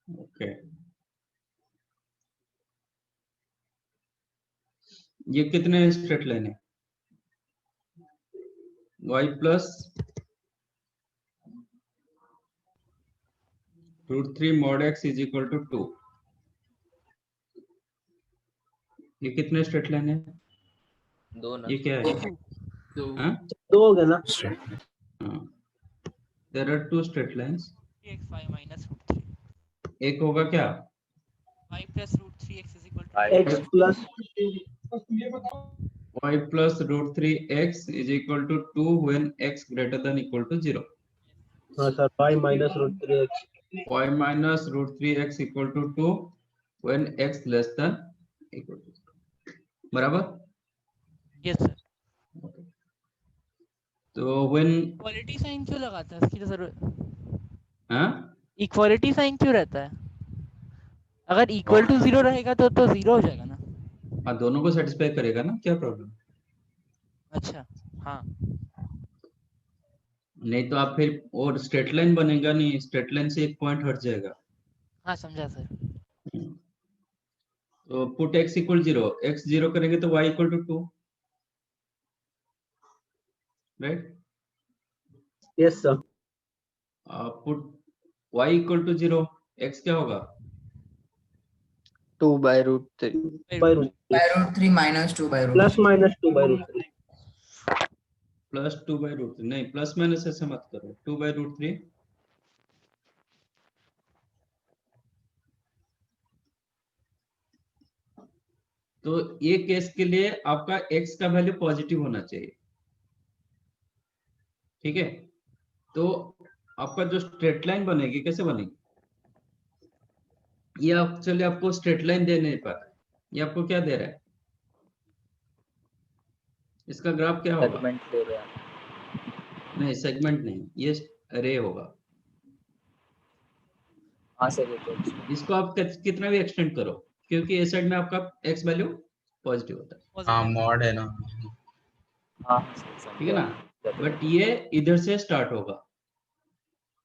Okay, ये कितने straight line है? y plus root 3 mod x is equal to 2, ये कितने straight line है? दो ना, ये क्या है? हाँ? दो हो गया ना? There are two straight lines. x5 minus root 3. एक होगा क्या? y plus root 3x is equal to x plus y plus root 3x is equal to 2 when x greater than equal to 0. हाँ sir, y minus root 3x. y minus root 3x equal to 2 when x less than equal to 0. बराबर? yes sir. तो when equality sign क्यों लगाता है, इसकी तो जरूरत, हाँ इक्वालिटी साइन क्यों रहता है? अगर इक्वल टू 0 रहेगा तो 0 हो जाएगा ना? हाँ, दोनों को सेटिस्फाई करेगा ना, क्या प्रॉब्लम? अच्छा हाँ, नहीं तो आप फिर और स्ट्रेट लाइन बनेगा नहीं, स्ट्रेट लाइन से एक पॉइंट हट जाएगा। हाँ समझा सर। तो पुट x इक्वल 0, x 0 करेंगे तो y equal to 2, right? Yes sir. Put y equal to 0, x क्या होगा? 2 by root 3 by root 3 minus 2 by root plus minus 2 by root 3 plus 2 by root 3, नहीं प्लस माइनस ऐसे मत करो, 2 by root 3 तो ये केस के लिए आपका x का वैल्यू पॉजिटिव होना चाहिए, ठीक है? तो आपका जो स्ट्रेट लाइन बनेगी कैसे बनेगी? ये एक्चुअली आपको स्ट्रेट लाइन दे नहीं पा रहा है, ये आपको क्या दे रहा है? इसका ग्राफ क्या होगा? सेगमेंट दे रहा है। नहीं सेगमेंट नहीं, ये रे होगा। हाँ सर, ये तो इसको आप कितना भी एक्सटेंड करो, क्योंकि इस साइड में आपका x वैल्यू पॉजिटिव होता है। हाँ मॉड है ना। हाँ ठीक है ना? बट ये इधर से स्टार्ट होगा,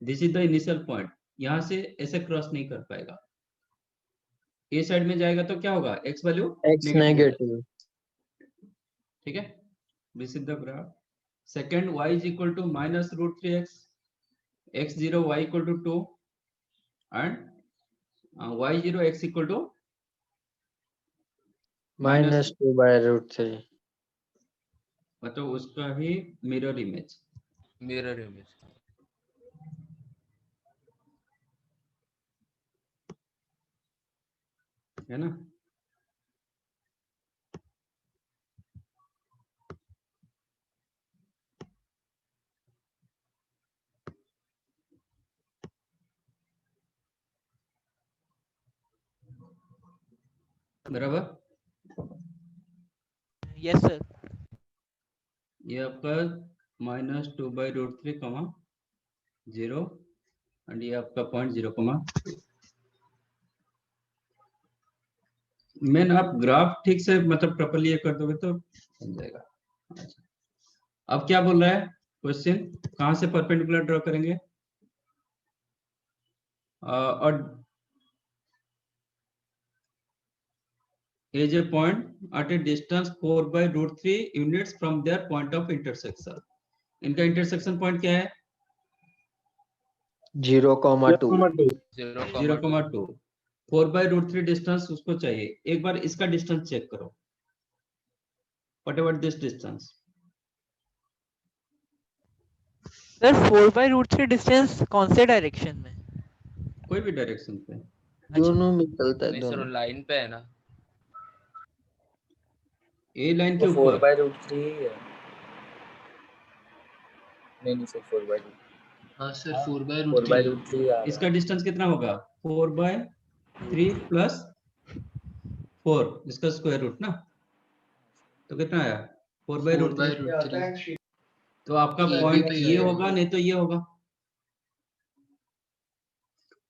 this is the initial point, यहाँ से ऐसे क्रॉस नहीं कर पाएगा, ए साइड में जाएगा तो क्या होगा? x वैल्यू x नेगेटिव, ठीक है? This is the graph. Second y is equal to minus root 3x, x0 y equal to 2 and y0 x equal to -2 by root 3 मतलब उसका ही मिरर इमेज। Mirror image. है ना? बराबर? Yes sir. ये आपका -2/√3 कमा 0 एंड ये आपका 0.0 मैन आप ग्राफ ठीक से मतलब प्रॉपर्ली ये कर दोगे तो बन जाएगा। अच्छा, अब क्या बोल रहा है क्वेश्चन? कहां से परपेंडिकुलर ड्रॉ करेंगे? और is a point at a distance 4/√3 units from their point of intersection। इनका इंटरसेक्शन पॉइंट क्या है? 0,2 0,2। 4/√3 डिस्टेंस उसको चाहिए। एक बार इसका डिस्टेंस चेक करो। What about this distance? Sir 4/√3 distance कौन से डायरेक्शन में? कोई भी डायरेक्शन पे। दोनों में चलता है, नहीं सर, दोनों। लाइन पे है ना। ए लाइन के वो ऊपर 4/√3 है। नहीं सर 4/2। हाँ सर 4/√3 4/√3 आ इसका रहा डिस्टेंस कितना होगा? 4/3 प्लस 4 इसका स्क्वायर रूट ना, तो कितना आया? 4/√3। तो आपका ये पॉइंट पे ये आएगा। होगा, नहीं तो ये होगा।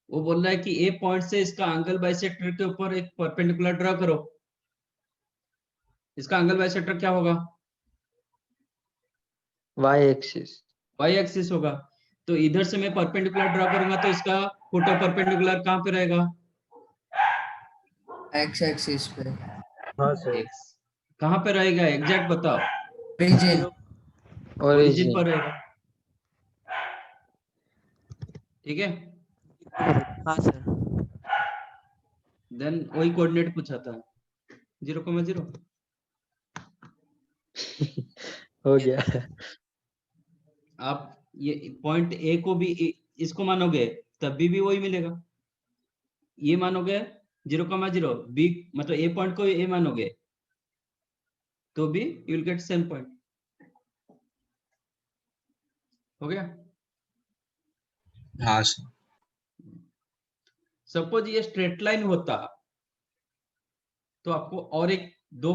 वो बोल रहा है कि ए पॉइंट से इसका एंगल बाइसेक्टर के ऊपर एक परपेंडिकुलर ड्रा करो। इसका एंगल बाइसेक्टर क्या होगा? Y axis. वाई एक्सिस होगा। तो इधर से मैं परपेंडिकुलर ड्रा करूंगा तो इसका फुट परपेंडिकुलर कहां पे रहेगा? एक्स एक्सिस पे। हाँ सर। एक्स कहां पे रहेगा? एग्जैक्ट बताओ। ओरिजिन। ओरिजिन पर ओरिजिन। रहेगा। ठीक है। हाँ सर। देन वही कोऑर्डिनेट पूछा था 0,0। हो गया। आप ये पॉइंट ए को भी इसको मानोगे तब भी वही मिलेगा। ये मानोगे 0,0, बी मतलब ए पॉइंट को ए मानोगे तो भी you will get same point. हो गया? हाँ सर। सपोज ये स्ट्रेट लाइन होता तो आपको और दो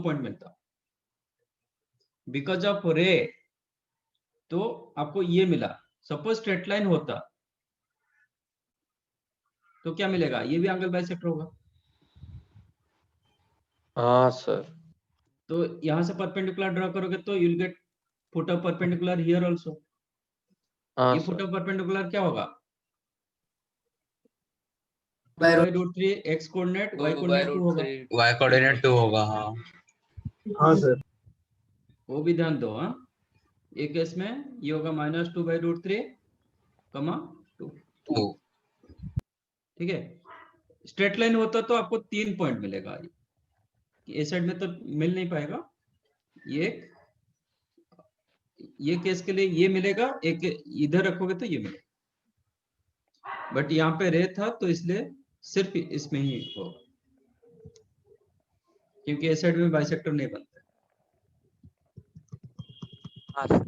पॉइंट मिलता। बिकॉज ऑफ रे तो आपको ये मिला। सपोज स्ट्रेट लाइन होता तो क्या मिलेगा? ये भी एंगल बाइसेक्टर होगा। हाँ सर। तो यहां से परपेंडिकुलर ड्रॉ करोगे तो you will get foot of perpendicular here also. हाँ ये फुट सर। ऑफ परपेंडिकुलर क्या होगा? By 2/√3 x coordinate, y coordinate 2 होगा। y कोऑर्डिनेट 2 होगा। हाँ हाँ सर। वो भी ध्यान दो। हाँ, एक केस में ये होगा -2/√3, 2। 2। ठीक है। स्ट्रेट लाइन होता तो आपको 3 पॉइंट मिलेगा। ए साइड में तो मिल नहीं पाएगा। ये केस के लिए ये मिलेगा, एक इधर रखोगे तो ये मिलेगा। बट यहाँ पे रे था तो इसलिए सिर्फ इसमें ही होगा, क्योंकि ए साइड में बाइसेक्टर नहीं बनता। हाँ सर।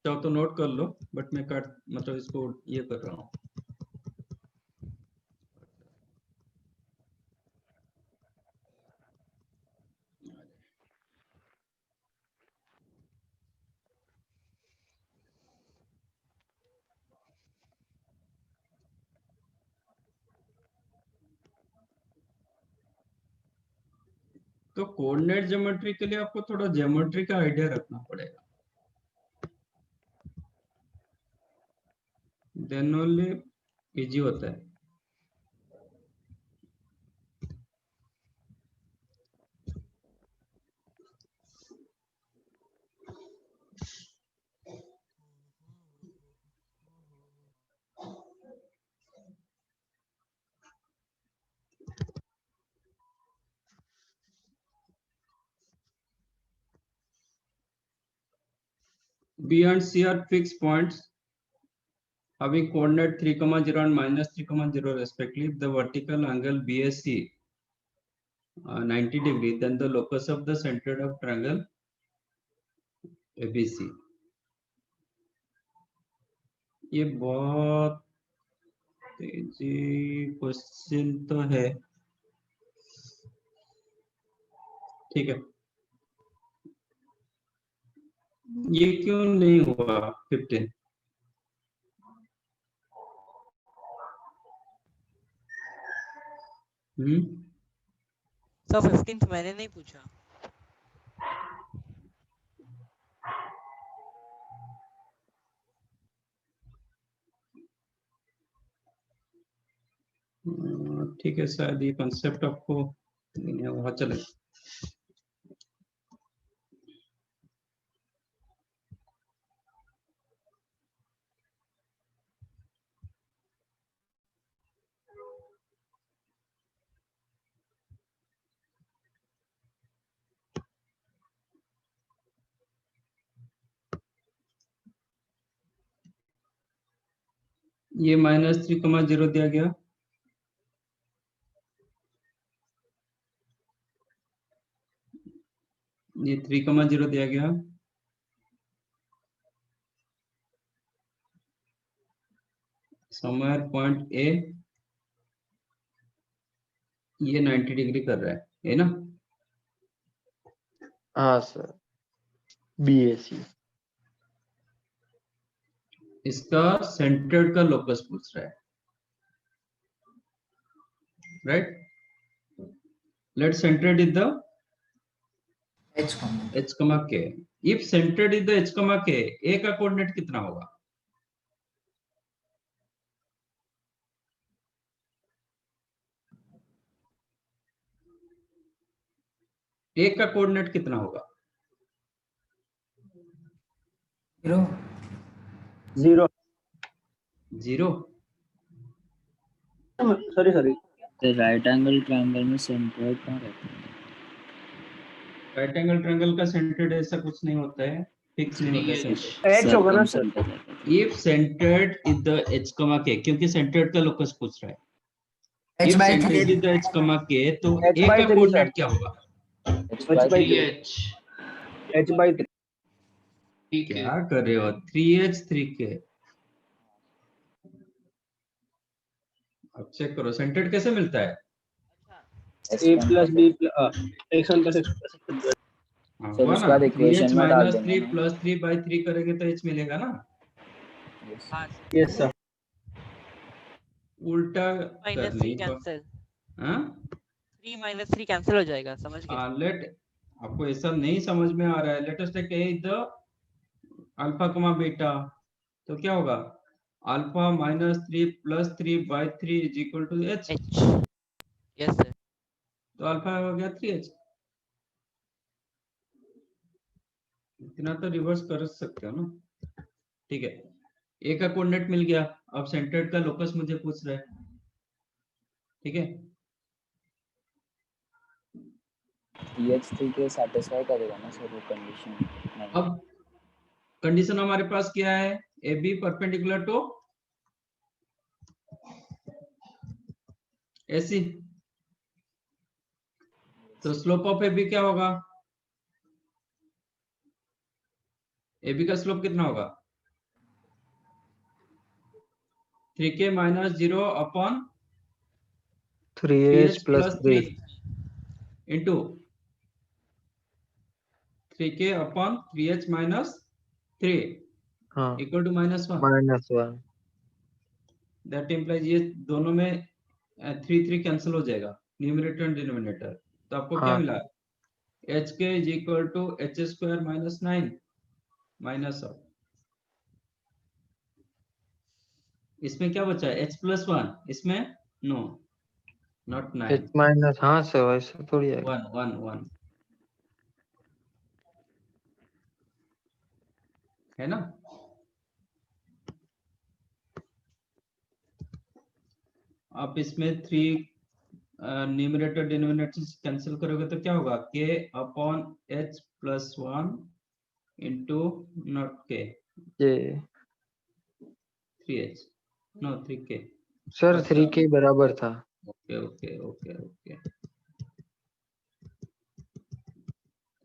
चाहो तो नोट कर लो, बट मैं मतलब इसको ये कर रहा हूँ। तो कोऑर्डिनेट ज्योमेट्री के लिए आपको थोड़ा ज्योमेट्री का आइडिया रखना पड़ेगा, देन ओनली इजी होता है। B and C are fixed points having coordinate 3, 0 and minus 3, 0 respectively. If the vertical angle BAC 90 degree, then the locus of the center of triangle ABC. ये बहुत तेजी question तो है, ठीक है। ये क्यों नहीं हुआ 15? सर 15th मैंने नहीं पूछा। ठीक है, शायद ये कंसेप्ट आपको वहाँ चले। ये -3, 0 दिया गया, ये 3, 0 दिया गया, somewhere point A ये 90 डिग्री कर रहा है ना? हाँ सर, BAC। इसका सेंटर्ड का लोकस पूछ रहा है, right? Let centroid is the H, K. If centered is the H, K, A का कोऑर्डिनेट कितना होगा? A का कोऑर्डिनेट कितना होगा? 0 सॉरी तो राइट एंगल ट्रायंगल में सेंटर्ड कहाँ रहता है? राइट एंगल ट्रायंगल का सेंटर्ड ऐसा कुछ नहीं होता है, फिक्स नहीं होता है। H होगा ना sir? If centered is the H, K, क्योंकि सेंटर्ड का लोकस पूछ रहा है। H If by centered 3 is the H, K, तो H A by का 3 कोऑर्डिनेट सर। क्या होगा? H by 3 H by 3 क्या कर रहे हो? 3H 3K। अब चेक करो सेंटर्ड कैसे मिलता है? A plus B plus x1 plus x plus sir उसका इक्वेशन में डाल देंगे -3 + 3/3 करेंगे तो H मिलेगा ना? Yes sir. उल्टा -3 कैंसिल। हाँ 3 - 3 कैंसिल हो जाएगा, समझ गए? लेट, आपको ऐसा नहीं समझ में आ रहा है, let us take A is the alpha, beta, तो क्या होगा? Alpha -3 + 3/3 = H। Yes sir. तो अल्फा हो गया 3H। इतना तो रिवर्स कर सकते हो ना, ठीक है। A का कोऑर्डिनेट मिल गया, अब सेंटर्ड का लोकस मुझे पूछ रहा है, ठीक है। TH3 के सैटिस्फाई करेगा ना सर वो कंडीशन? अब कंडीशन हमारे पास क्या है? AB परपेंडिकुलर टू AC, तो स्लोप ऑफ AB क्या होगा? AB का स्लोप कितना होगा? 3K - 0 upon 3H + 3 into 3K upon 3H - 3 हाँ इक्वल टू -1। -1। दैट इम्प्लाइज ये दोनों में 3 कैंसिल हो जाएगा, न्यूमरेटर एंड डिनोमिनेटर। तो आपको क्या हाँ मिला? HK = H² - 9 माइनस ऑफ, इसमें क्या बचा? H + 1, इसमें नो, नॉट 9, H- हाँ सर वैसे थोड़ी है। 1 है ना? आप इसमें 3 न्यूमरेटर डिनोमिनेटर कैंसिल करोगे तो क्या होगा? K/H + 1 into not k, ये 3h, no 3k. Sir 3k बराबर था। ओके ओके ओके ओके,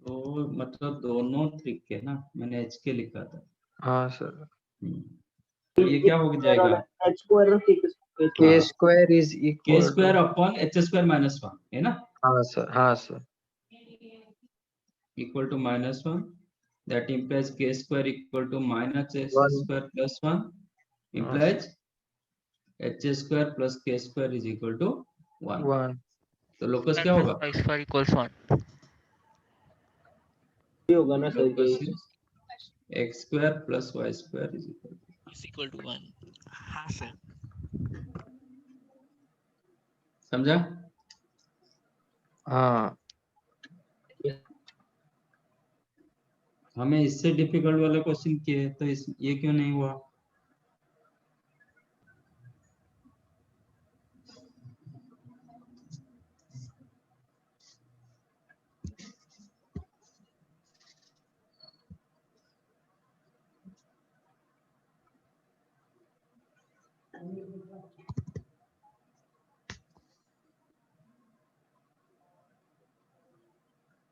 तो मतलब दोनों 3k ना, मैंने h के लिखा था। हाँ सर। तो ये क्या हो जाएगा? h स्क्वायर और k square is k equal square upon h square minus 1 है ना, हाँ सर, हाँ sir. Equal to -1, that implies k square equal to minus h One. square plus 1 implies h square plus k square is equal to 1. 1 तो locus क्या होगा? y square equals 1 होगा ना sir, locus x square plus y square is equal to 1। हाँ sir. समझा? हाँ। हमें इससे डिफिकल्ट वाला क्वेश्चन किए तो ये क्यों नहीं हुआ?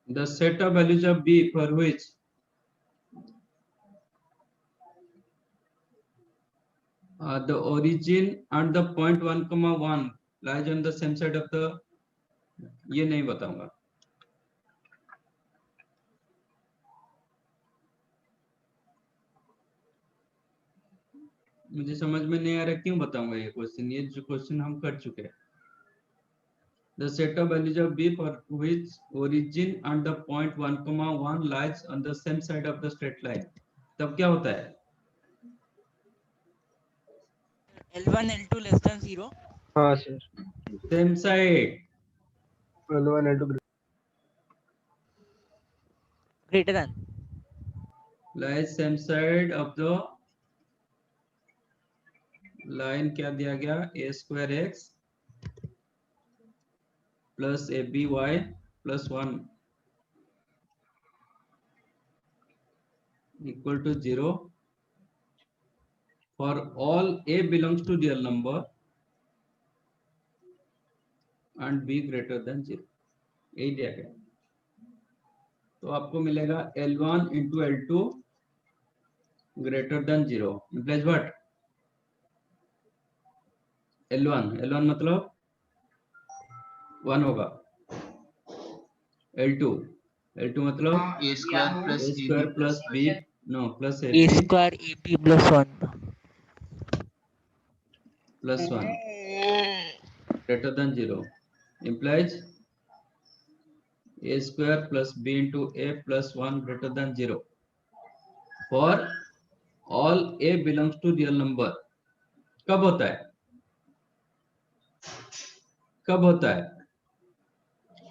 The set of values of b for which the origin and the point 1,1 lies on the same side of the, ये नहीं बताऊंगा। मुझे समझ में नहीं आ रहा, क्यों बताऊंगा ये क्वेश्चन? ये जो क्वेश्चन हम कर चुके हैं। The set of values of b for which origin and the point 1,1 lies on the same side of the straight line, तब क्या होता है? L1 L2 less than 0। हाँ sir. Same side। L1 L2 greater than lies same side of the line, क्या दिया गया? a square x plus ab y plus 1 equal to 0 for all a belongs to real number and b greater than 0, यही दिया गया। तो आपको मिलेगा L1 into L2 greater than 0 implies what? L1 मतलब 1 होगा। L2 मतलब a square plus a square ab plus b, no plus a ab square ab plus 1 plus 1 greater than 0 implies a square plus b into a plus 1 greater than 0 for all a belongs to real number। कब होता है? कब होता है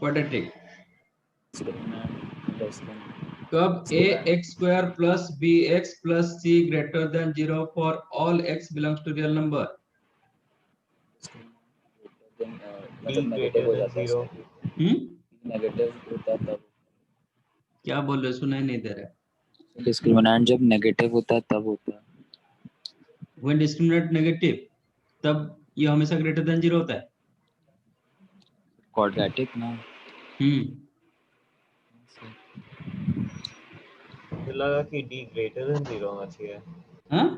quadratic? कब a x square plus b x plus c greater than 0 for all x belongs to real number? मतलब negative हो जाता है। नेगेटिव होता है तब। क्या बोल रहे? सुनाई नहीं दे रहा है। डिस्क्रिमिनेंट जब नेगेटिव होता है तब होता है। When discriminant negative, तब ये हमेशा greater than 0 होता है। क्वाड्रेटिक ना। मुझे लगा कि d greater than 0 होना चाहिए। हाँ?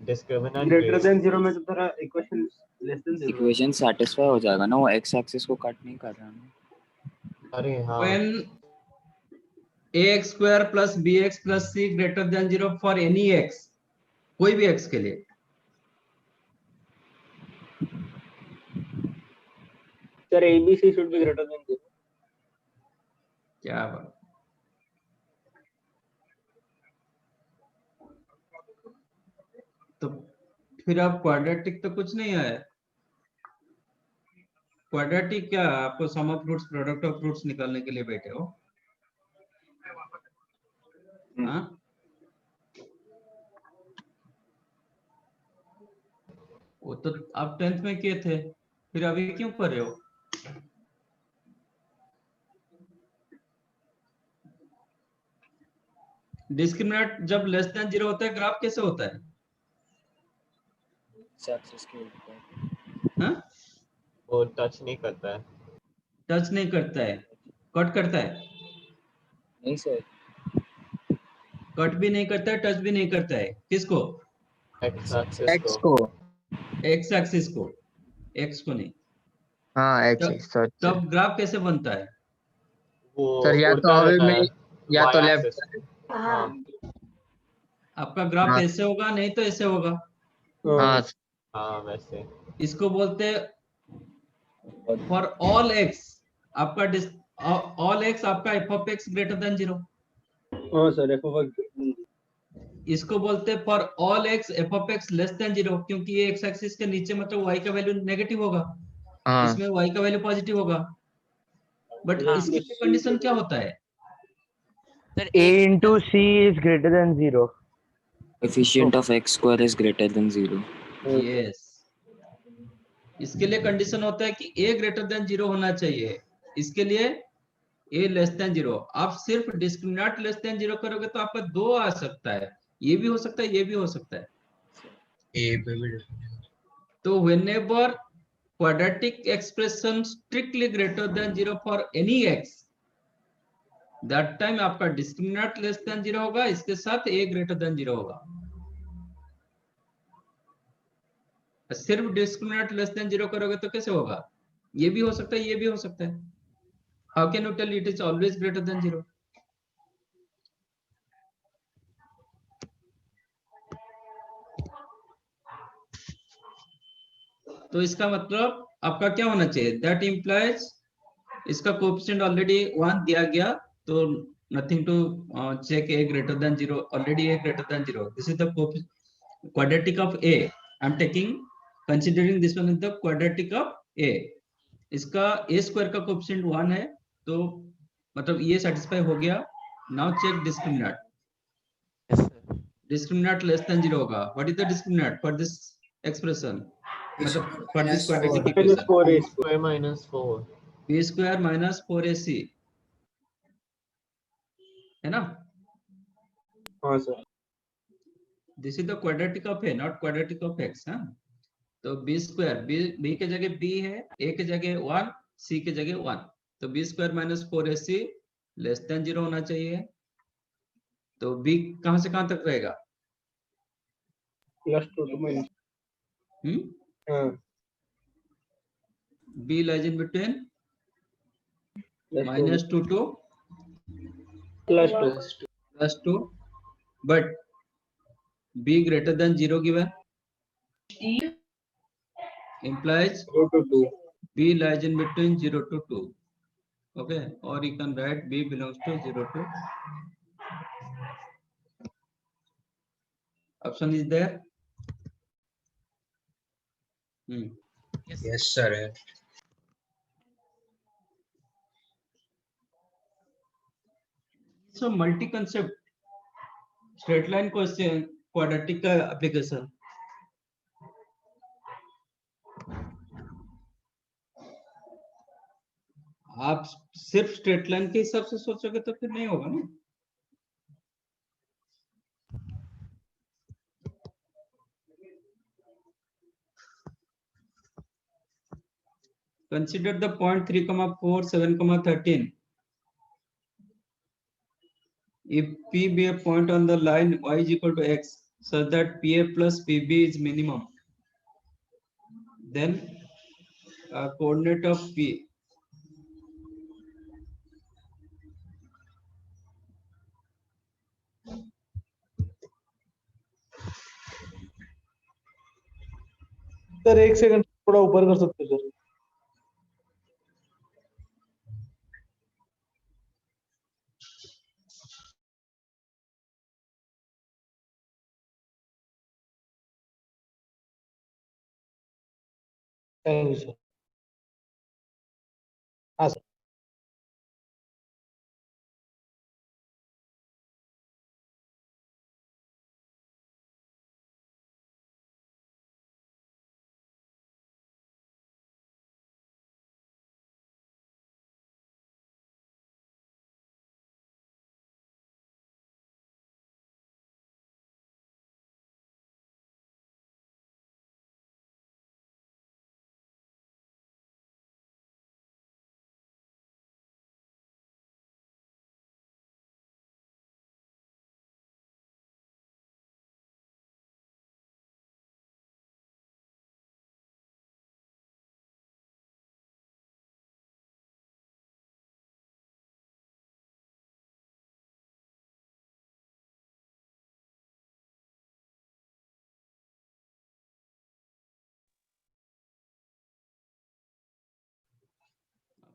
डिस्क्रिमिनेंट greater than 0 में तो तेरा equation less than 0 equation satisfy हो जाएगा ना, वो x एक्सिस को कट नहीं कर रहा ना। अरे हाँ। When ax square plus bx plus c greater than 0 for any x, कोई भी x के लिए, sir abc should be greater than 0। क्या बात? तो फिर आप क्वाड्रेटिक तो कुछ नहीं आया। क्वाड्रेटिक क्या, आपको sum of roots product of roots निकालने के लिए बैठे हो? हाँ? वो तो आप 10th में किए थे, फिर अभी क्यों कर रहे हो? डिस्क्रिमिनेंट जब लेस देन 0 होता है ग्राफ कैसे होता है? एक्सिस के ऊपर हाँ, वो टच नहीं करता है। टच नहीं करता है, कट करता है? नहीं सर, कट भी नहीं करता है, टच भी नहीं करता है। किसको? एक्स एक्सिस एक्स को। को। एक्स एक्सिस को, एक्स को नहीं। हाँ एक्स तब सर। तब ग्राफ कैसे बनता है? वो सर या तो उड़ता अवे रहता में है या तो वाई लेफ्ट। एक्सिस। हाँ आपका ग्राफ हाँ ऐसे होगा, नहीं तो ऐसे होगा। हाँ हाँ वैसे। इसको बोलते हैं फॉर ऑल एक्स, आपका ऑल एक्स आपका F of x greater than 0। हाँ सर f(x) इसको बोलते हैं for all x F of x less than 0, क्योंकि ये एक्स एक्सिस के नीचे मतलब y का वैल्यू नेगेटिव होगा, हाँ इसमें y का वैल्यू पॉजिटिव होगा। बट इसके लिए कंडीशन क्या होता है? Sir a into c is greater than 0. coefficient of x square is greater than 0. Yes, इसके लिए कंडीशन होता है कि a ग्रेटर देन 0 होना चाहिए। इसके लिए a लेस देन 0। आप सिर्फ डिस्क्रिमिनेंट लेस देन 0 करोगे तो आपका 2 आ सकता है, ये भी हो सकता है, ये भी हो सकता है। ए पे भी तो whenever quadratic expression strictly greater than 0 for any x, that time आपका डिस्क्रिमिनेंट लेस देन 0 होगा, इसके साथ a ग्रेटर देन 0 होगा। सिर्फ डिस्क्रिमिनेंट लेस देन 0 करोगे तो कैसे होगा? ये भी हो सकता है, ये भी हो सकता है। How can you tell it is always greater than 0? तो इसका मतलब आपका क्या होना चाहिए? दैट इंप्लाइज इसका कोएफिशिएंट ऑलरेडी 1 दिया गया, तो nothing to check a greater than 0, already a greater than 0। This is the quadratic of a, I am taking considering this one is the quadratic of a। इसका a square का coefficient 1 है, तो मतलब ये satisfy हो गया। Now check discriminant. Discriminant less than 0 होगा। What is the discriminant for this expression, मतलब for this quadratic equation? b square minus 4। b square minus 4ac है ना? हाँ sir. This is the quadratic of a, not quadratic of x। हाँ, तो b square, b के जगह b है, a के जगह 1, c के जगह 1, तो b square minus 4ac less than 0 होना चाहिए। तो b कहां से कहां तक रहेगा? +2 to -. हाँ b lies in between -2 to +2. +2, but b greater than 0 given implies 0 to 2. b lies in between 0 to 2. Okay, or you can write b belongs to 0 to. Option is there. Yes sir है। So multi concept straight line question quadratic का application। आप सिर्फ straight line के हिसाब से सोचोगे तो फिर नहीं होगा ना। Consider the point 3, 4, 7, 13. If P be a point on the line y is equal to x, such that PA plus PB is minimum, then coordinate of P sir 1 second थोड़ा ऊपर कर सकते हो सर? Thank you sir. हाँ sir.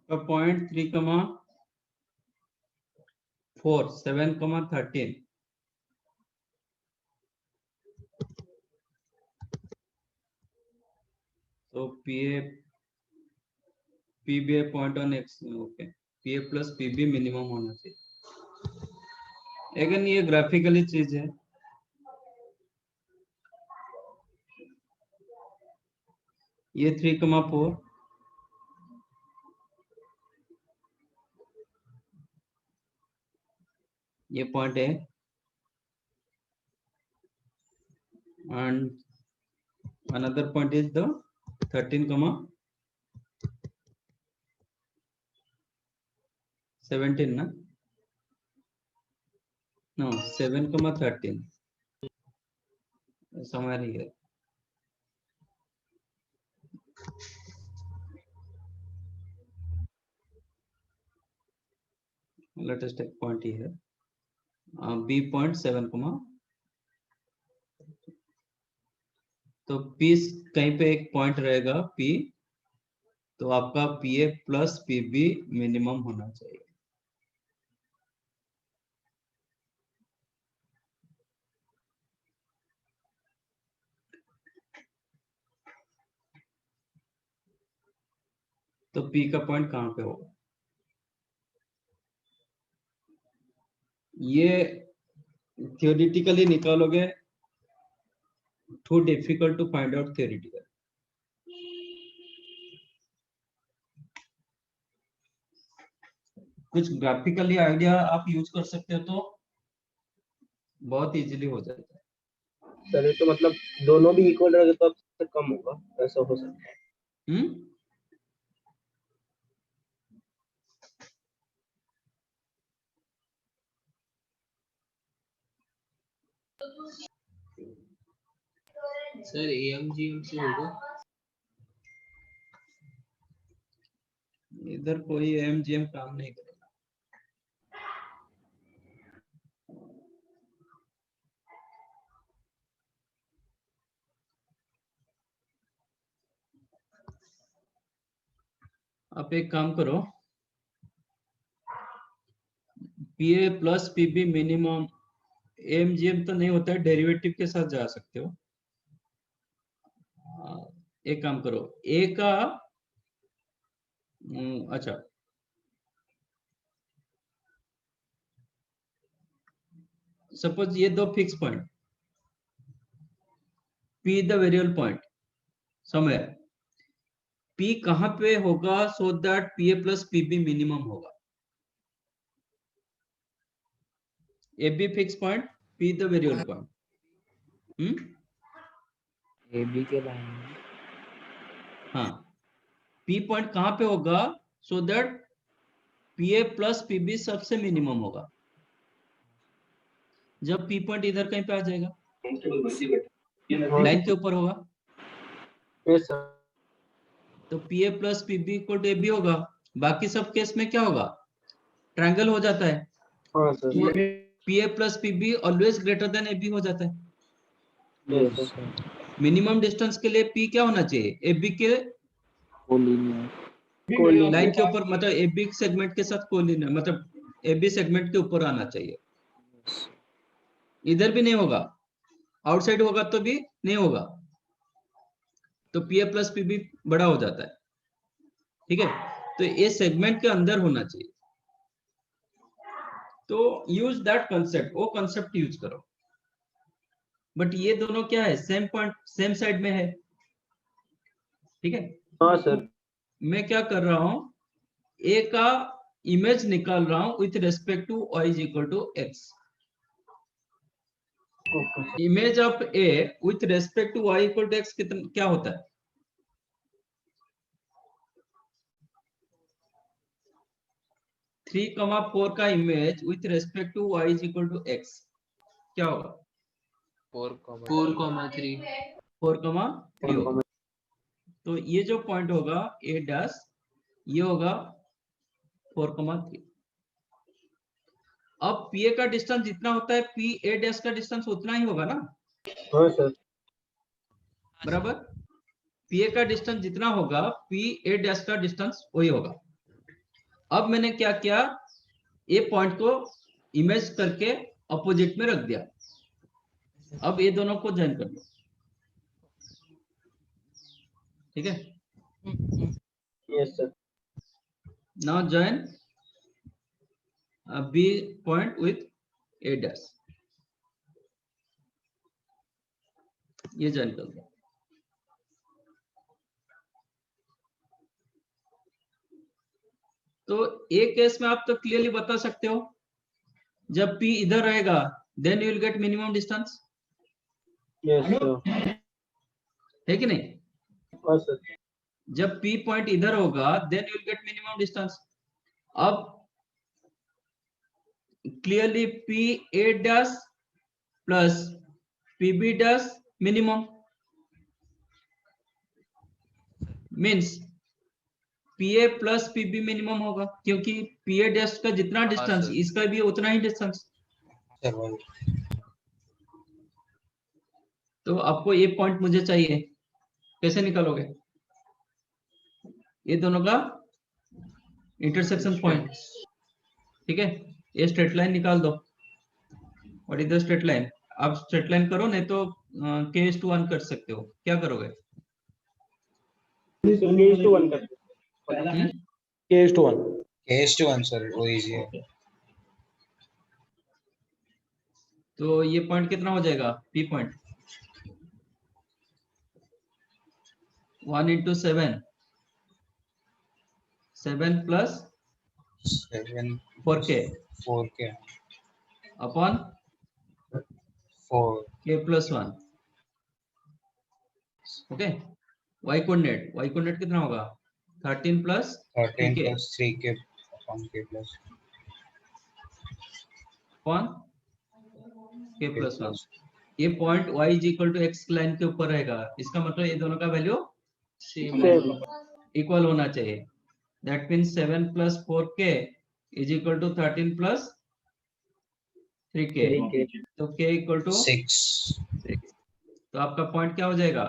का point 3,4 7,13 तो PB point on x okay PA plus PB minimum होना चाहिए। अगेन ये ग्राफिकली चीज है, ये 3,4 ये पॉइंट है and another point is the 13,17 ना no 7,13 somewhere here let us take point here b point 7, तो p कहीं पे एक पॉइंट रहेगा p, तो आपका pa प्लस pb मिनिमम होना चाहिए। तो p का पॉइंट कहाँ पे होगा? ये थियोरेटिकली निकालोगे, too difficult to find out theoretical. कुछ ग्राफिकली आइडिया आप यूज कर सकते हो तो बहुत इजीली हो जाता है। सर ये तो मतलब दोनों भी इक्वल रहेगा तो अब कम होगा, ऐसा हो सकता है। सर एएमजीएम से होगा? इधर कोई एएमजीएम काम नहीं करेगा। आप एक काम करो, पीए प्लस पीबी मिनिमम, एएमजीएम तो नहीं होता है, डेरिवेटिव के साथ जा सकते हो। एक काम करो, ए का अच्छा सपोज ये दो fix point, P the variable point somewhere, P कहां पे होगा so that PA plus PB minimum होगा। A B fix point, P the variable point. A B के लाइन में हाँ, पी पॉइंट कहां पे होगा so that PA plus PB सबसे मिनिमम होगा। जब पी पॉइंट इधर कहीं पे आ जाएगा, लाइन के ऊपर होगा, तो PA plus PB equal to A B होगा। बाकी सब केस में क्या होगा, ट्रायंगल हो जाता है, PA plus PB always greater than A B हो जाता है। मिनिमम डिस्टेंस के लिए पी क्या होना चाहिए, ए बी के लाइन के ऊपर, मतलब ए बी सेगमेंट के साथ कोलिनियर, मतलब ए बी सेगमेंट के ऊपर आना चाहिए। इधर भी नहीं होगा, आउटसाइड होगा तो भी नहीं होगा, तो पीए प्लस पीबी बड़ा हो जाता है। ठीक है, तो ये सेगमेंट के अंदर होना चाहिए, तो यूज दैट कंसेप्ट, वो कंसेप्ट यूज करो। बट ये दोनों क्या है, सेम पॉइंट सेम साइड में है। ठीक है, हाँ सर, मैं क्या कर रहा हूं, ए का इमेज निकाल रहा हूं with respect to y is equal to x। Image of A with respect to y equal to x कितना क्या होता है, थ्री कमा फोर का image with respect to y is equal to x क्या होगा, 4,3 होगा। तो ये जो पॉइंट होगा ए डैश, ये होगा 4,3। अब पीए का डिस्टेंस जितना होता है पी ए डैश का डिस्टेंस उतना ही होगा ना। हाँ सर, बराबर, पीए का डिस्टेंस जितना होगा पी ए डैश का डिस्टेंस वही होगा। अब मैंने क्या किया, ए पॉइंट को इमेज करके अपोजिट में रख दिया। अब ये दोनों को ज्वाइन कर लो, ठीक है। Yes sir. Now join B point with A dash, ये ज्वाइन कर दो। तो एक केस में आप तो क्लियरली बता सकते हो, जब P इधर रहेगा then you will get minimum distance, yes sir. है कि नहीं? हाँ सर। जब P पॉइंट इधर होगा then you will get minimum distance. अब clearly P A dash plus PB dash minimum means PA plus PB minimum होगा, क्योंकि PA डैश का जितना डिस्टेंस सर। इसका भी उतना ही डिस्टेंस। तो आपको ये पॉइंट मुझे चाहिए, कैसे निकालोगे? ये दोनों का इंटरसेक्शन पॉइंट, ठीक है। ये स्ट्रेट लाइन निकाल दो। What is the straight line? आप स्ट्रेट लाइन करो, नहीं तो K:1 कर सकते हो। क्या करोगे? K:1 कर K:1 K:1 सर, वो इजी है। तो ये पॉइंट कितना हो जाएगा? P point 1 into 7 plus 7 4K upon 4 K plus 1, okay. y coordinate कितना होगा? 13 plus 13 3K plus 3K upon K plus upon K plus 1। ये point y is equal to x line के ऊपर रहेगा, इसका मतलब ये दोनों का वैल्यू सेम। इक्वल होना चाहिए। That means 7 plus 4K is equal to 13 plus 3K। तो K equal to 6। तो आपका पॉइंट क्या हो जाएगा?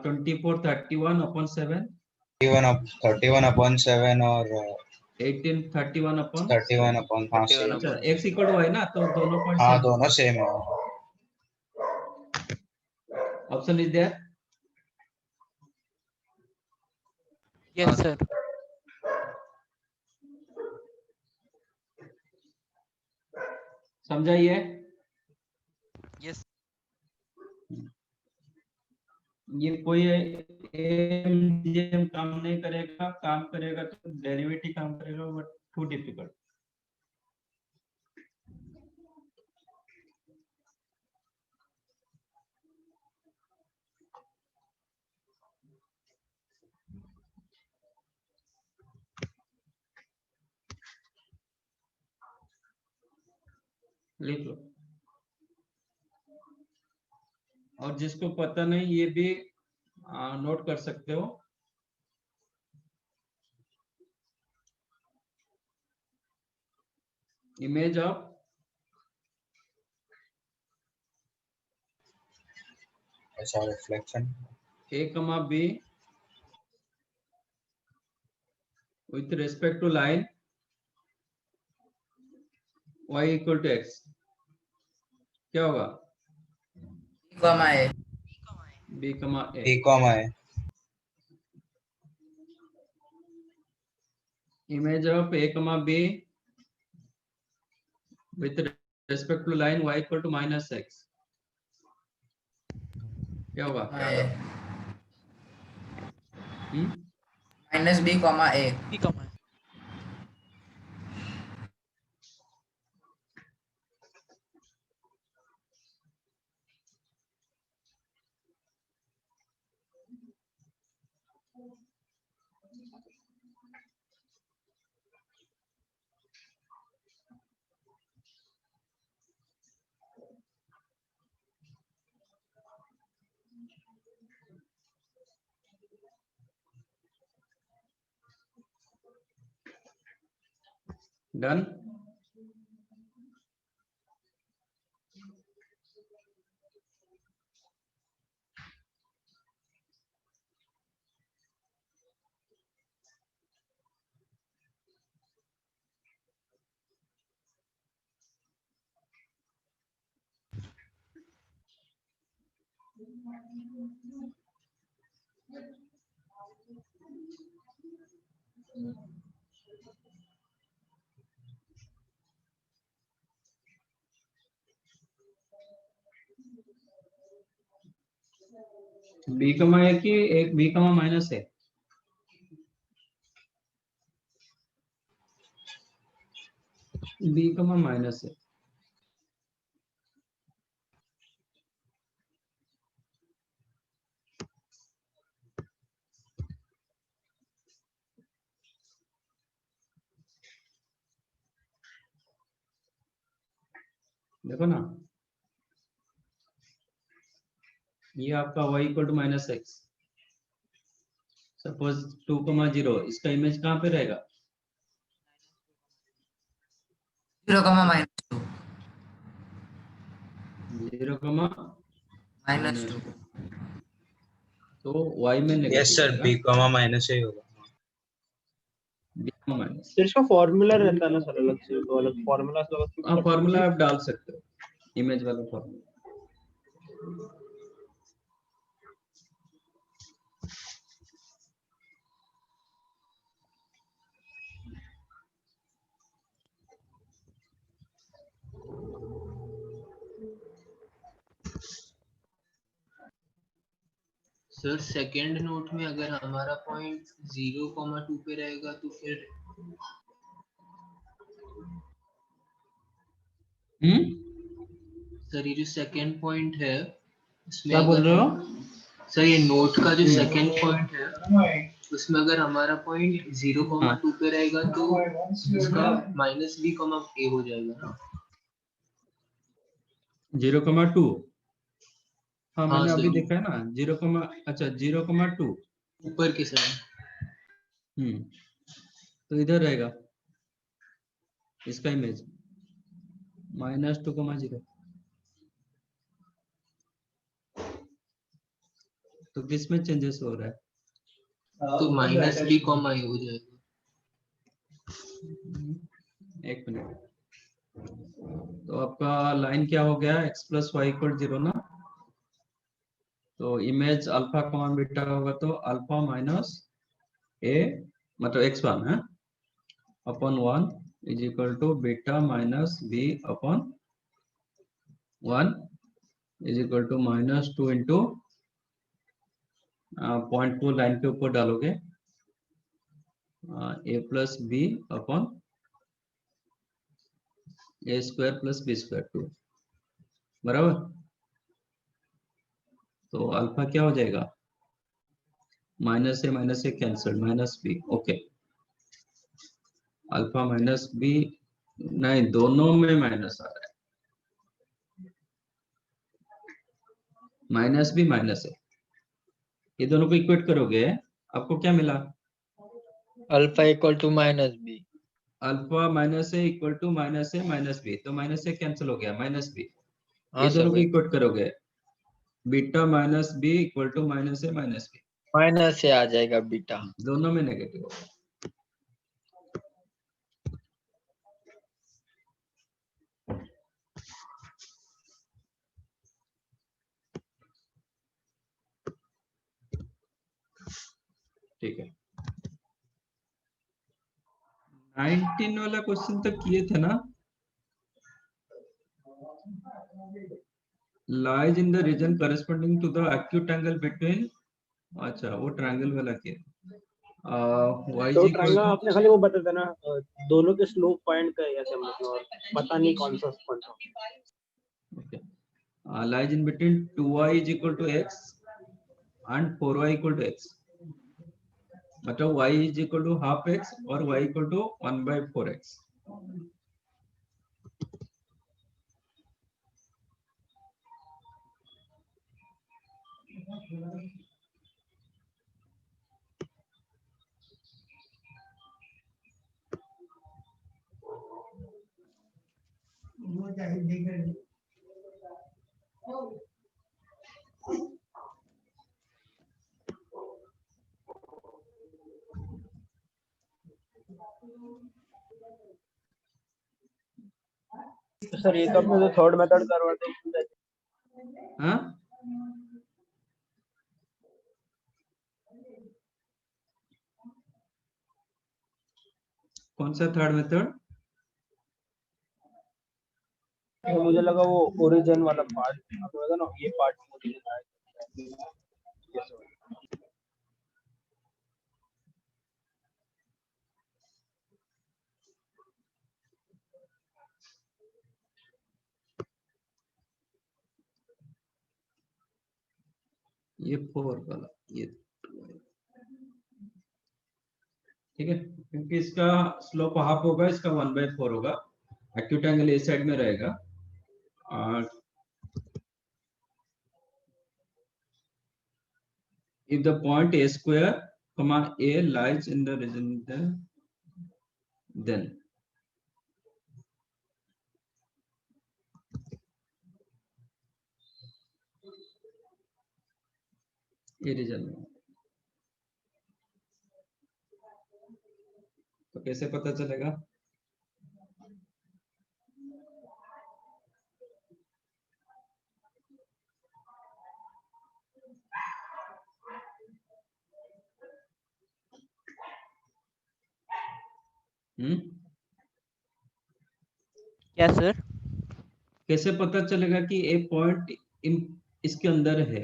24 31 upon 7 31 upon 7 और 18 31 upon 31 upon 5 से। अच्छा x इक्वल टू y ना, तो दोनों पॉइंट हाँ, सेम। दोनों सेम है। Option is there? Yes sir. समझाइए। यस। ये कोई एमजीएम काम नहीं करेगा, काम करेगा तो डेरिवेटिव काम करेगा, बट टू डिफिकल्ट। लिख लो, और जिसको पता नहीं ये भी नोट कर सकते हो। इमेज ऑफ ऐसा reflection A, B with respect to line y equal to x, क्या होगा? B, A। B, A Image of A, B with respect to line y equal to minus x, क्या होगा? Minus B, A। B कमा है। Done. B कमा है कि एक बी कमा माइनस है? बी कमा माइनस है। देखो ना, ये आपका y equal to minus x, suppose 2,0, इसका इमेज कहाँ पे रहेगा? 0,-2 0,-2 तो y में negative yes sir, b comma minus ही होगा। B comma minus. फिर इसका फॉर्मूला रहता है ना सर, अलग से तो अलग फॉर्मूला हाँ, फॉर्मूला आप डाल सकते हो, इमेज वाला फॉर्मूला। सर सेकंड नोट में अगर हमारा पॉइंट 0,2 पे रहेगा तो फिर सर ये जो सेकंड पॉइंट है इसमें क्या बोल रहे हो? सर ये नोट का जो सेकंड पॉइंट है उसमें अगर हमारा पॉइंट 0,2 पे रहेगा तो उसका -b, a हो जाएगा ना? 0,2। हाँ, मैंने सर, अभी देखा है ना, 0,2 ऊपर की साइड। तो इधर रहेगा इसका इमेज -2,0। तो किस में चेंजेस हो रहा है? तो -b, a हो जाएगा। एक मिनट, तो आपका लाइन क्या हो गया? x प्लस वाई इक्वल 0 ना, तो इमेज अल्फा कॉमा बीटा होगा तो अल्फा माइनस a मतलब x1 है upon 1 is equal to beta minus b upon 1 is equal to -2 into point को लाइन के ऊपर डालोगे a plus b upon a square plus b square 2 बराबर। तो अल्फा क्या हो जाएगा? Minus a cancel, minus b. Okay, alpha minus b नहीं, दोनों में माइनस आ रहा है, माइनस बी माइनस है, ये दोनों को इक्वेट करोगे आपको क्या मिला? Alpha equal to -b, alpha minus A equal to minus A minus B, तो माइनस ए कैंसिल हो गया, माइनस बी। हाँ ये सर दोनों को वही इक्वेट करोगे, beta minus B equal to minus A minus B, minus से आ जाएगा बीटा। दोनों में नेगेटिव होगा। ठीक है, 19 वाला क्वेश्चन तक किए थे ना? Lies in the region corresponding to the acute angle between, अच्छा वो ट्रायंगल वाला किया। तो ट्रायंगल आपने खाली वो बता देना, दोनों के स्लोप पॉइंट का या समझो, और पता नहीं कौन सा पॉइंट हो। Okay, lies in between 2y is equal to x and 4y equal to x, मतलब y is equal to half x और y equal to 1/4x। Sir ये तो अपने जो थर्ड मेथड करवाते हैं, हाँ कौन सा थर्ड मेथड? तो मुझे लगा वो ओरिजिन वाला पार्ट आपको लगा ना, ये पार्ट ओरिजिन है। ये 4 वाला, ये ठीक है, क्योंकि इसका स्लोप हाफ होगा, इसका 1/4 होगा, एक्यूट एंगल ए साइड में रहेगा। और if the point a square comma a lies in the region, then ये रीजन में, तो कैसे पता चलेगा? क्या सर? कैसे पता चलेगा कि ए पॉइंट इसके अंदर है,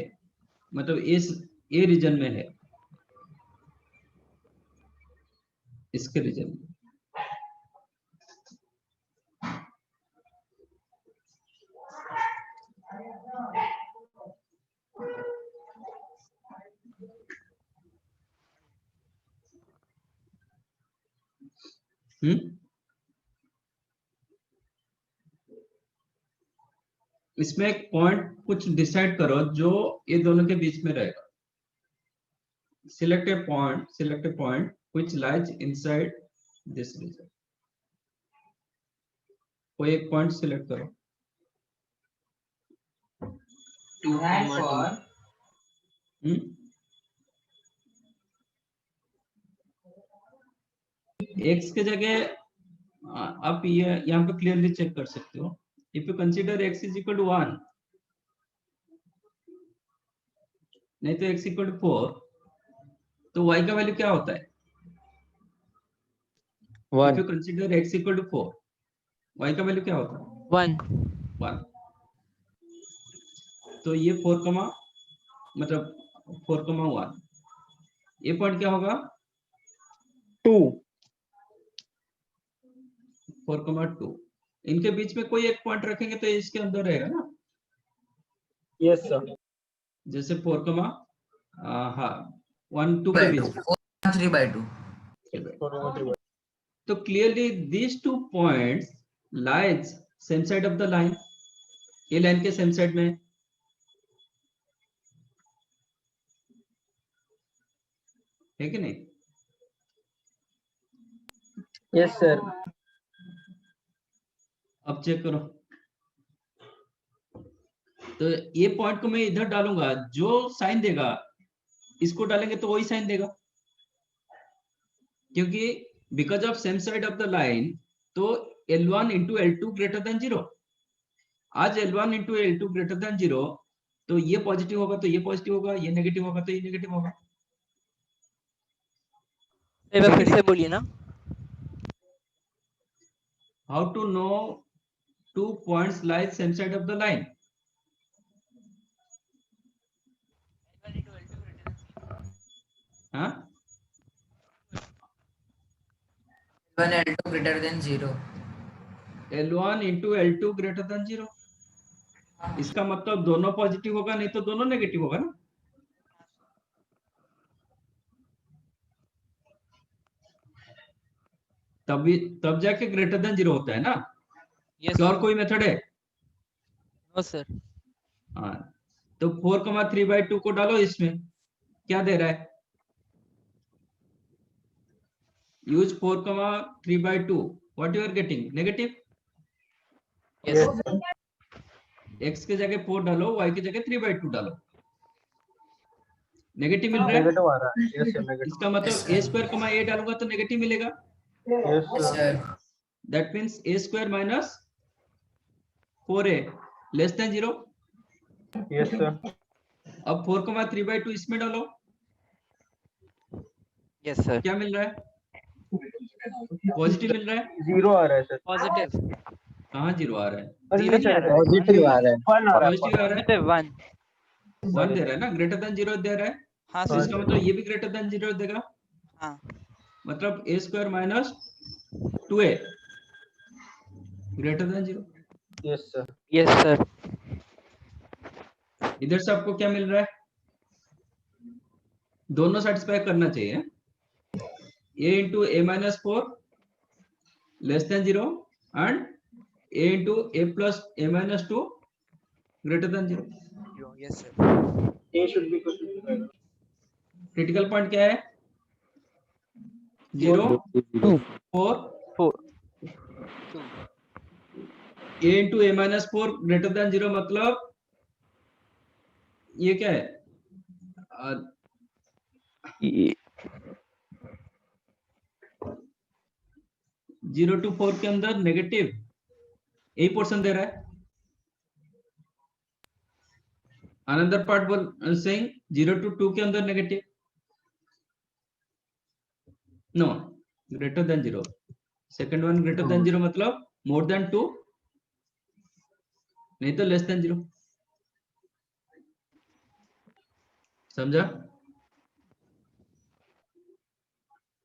मतलब इस ए रीजन में है, इसके रीजन में? इसमें एक पॉइंट कुछ डिसाइड करो जो ये दोनों के बीच में रहेगा। Select A point which lies inside this region। कोई एक पॉइंट सिलेक्ट करो। 2, x के जगह आप ये यहाँ पे क्लियरली चेक कर सकते हो। If you consider x is equal to 1, नहीं तो x इक्वल टू 4, तो y का वैल्यू क्या होता है? If you consider x equal to 4, y का वैल्यू क्या होता है? 1। तो ये 4, मतलब 4,1, ये पॉइंट क्या होगा? 2। 4,2। इनके बीच में कोई एक पॉइंट रखेंगे तो इसके अंदर रहेगा ना? Yes sir. जैसे 4, 1, 2 के बीच में 3/2। तो clearly these 2 points lies same side of the line, ये लाइन के सेम साइड में है कि नहीं? Yes sir. अब चेक करो, तो ये पॉइंट को मैं इधर डालूंगा, जो साइन देगा इसको डालेंगे तो वही साइन देगा, क्योंकि because of same side of the line, तो L1 into L2 greater than 0। आज L1 into L2 greater than 0, तो ये पॉजिटिव होगा तो ये पॉजिटिव होगा, ये नेगेटिव होगा तो ये नेगेटिव होगा। एक बार फिर से बोलिए ना। How to know 2 points lie same side of the line? हाँ? L1 L2 greater than 0। L1 into L2 greater than 0, इसका मतलब दोनों पॉजिटिव होगा, नहीं तो दोनों नेगेटिव होगा ना? तब जाके ग्रेटर देन 0 होता है ना? यस। और कोई मेथड है? No sir. हाँ, तो 4,3/2 को डालो, इसमें क्या दे रहा है? Use 4,3/2, what you are getting? Negative. Yes. x के जगह 4 डालो, y की जगह 3/2 डालो, नेगेटिव मिल रहा है? नेगेटिव आ रहा है। Yes sir, negative. इसका मतलब a स्क्वायर कमा a डालूंगा तो नेगेटिव मिलेगा। Yes sir. That means a square minus 4a less than 0। Yes sir. अब 4,3/2 इसमें डालो। Yes sir. क्या मिल रहा है? पॉजिटिव मिल रहा है, 0 आ रहा है सर। पॉजिटिव कहाँ 0 आ रहा है? जीरो नहीं आ रहा है, पॉजिटिव आ रहा है। 1 आ रहा है। पॉजिटिव आ रहा है, पॉजिटिव 1। 1 दे रहा है ना, ग्रेटर देन 0 दे रहा है। हाँ तो सर। इसका मतलब ये भी ग्रेटर देन 0 देगा, हाँ मतलब a square minus 2a greater than 0। Yes sir. Yes sir. इधर से आपको क्या मिल रहा है? दोनों सेटिस्फाई करना चाहिए, a into a minus 4 less than 0 and a into a plus a minus 2 greater than 0। Yes sir. A should be question. Critical point क्या है? 0 4 a into a minus 4 greater than 0, मतलब ये क्या है? 0 to 4 के अंदर नेगेटिव यही portion दे रहा है। अनदर पार्ट बोल सेइंग 0 to 2 के अंदर negative, no greater than 0। Second one greater than 0 मतलब मोर देन 2, नहीं तो लेस देन 0। समझा?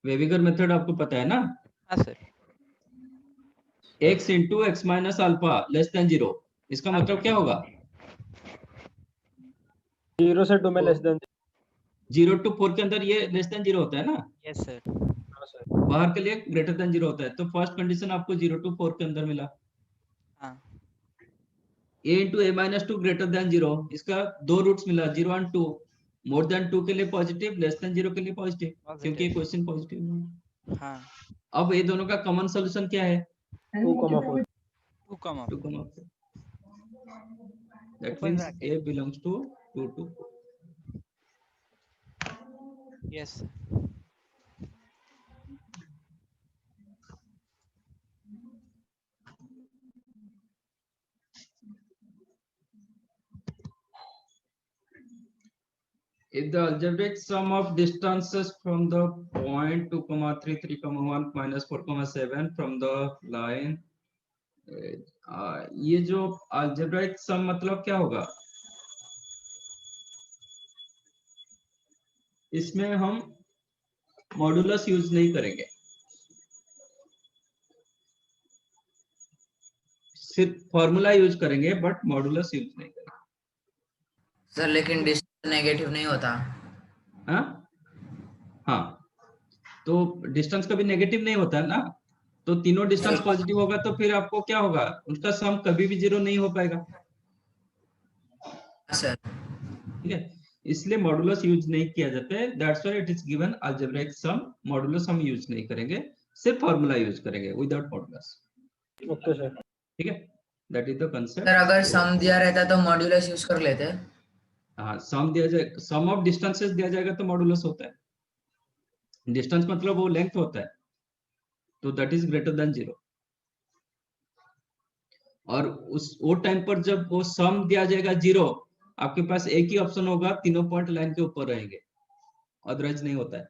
वेविगर मेथड आपको पता है ना? हाँ sir. x into x minus alpha less than 0, इसका मतलब क्या होगा? 0 से 2 में लेस देन 0 to 4 के अंदर ये लेस देन 0 होता है ना? Yes sir. बाहर के लिए ग्रेटर देन 0 होता है, तो फर्स्ट कंडीशन आपको 0 to 4 के अंदर मिला। हाँ। a into a minus 2 greater than 0, इसका दो रूट्स मिला, 0 एंड 2। मोर देन 2 के लिए पॉजिटिव, लेस देन 0 के लिए पॉजिटिव, क्योंकि क्वेश्चन पॉजिटिव है। हाँ। अब ये दोनों का कॉमन सॉल्यूशन क्या है? 2,4। 2,4। That means a belongs to 2 to 4. Yes. If the algebraic sum of distances from the point 2, 3, 3, 1, minus 4, 7 from the line, ये जो algebraic sum मतलब क्या होगा? इसमें हम मॉडुलस यूज नहीं करेंगे, सिर्फ फॉर्मूला यूज करेंगे, बट मॉडुलस यूज नहीं करेंगे। सर लेकिन डिस्टेंस नेगेटिव नहीं होता। हाँ, तो डिस्टेंस कभी नेगेटिव नहीं होता है ना, तो तीनों डिस्टेंस पॉजिटिव होगा, तो फिर आपको क्या होगा? उसका सम कभी भी 0 नहीं हो पाएगा। सर ठीक है, इसलिए मॉडुलस यूज नहीं किया जाता है, that's why it is given algebraic sum. Modulus हम यूज नहीं करेंगे, सिर्फ फार्मूला यूज करेंगे विदाउट मॉडुलस। Okay sir. ठीक है, that is the concept. Sir अगर सम दिया रहता तो मॉड्यूलस यूज कर लेते। हाँ, सम दिया जाए, सम ऑफ डिस्टेंसेस दिया जाएगा तो मॉडुलस होता है। डिस्टेंस मतलब वो लेंथ होता है, तो दैट इज ग्रेटर देन 0। और उस वो टाइम पर जब वो सम दिया जाएगा 0, आपके पास एक ही ऑप्शन होगा, तीनों पॉइंट लाइन के ऊपर रहेंगे, अदरवाइज नहीं होता है।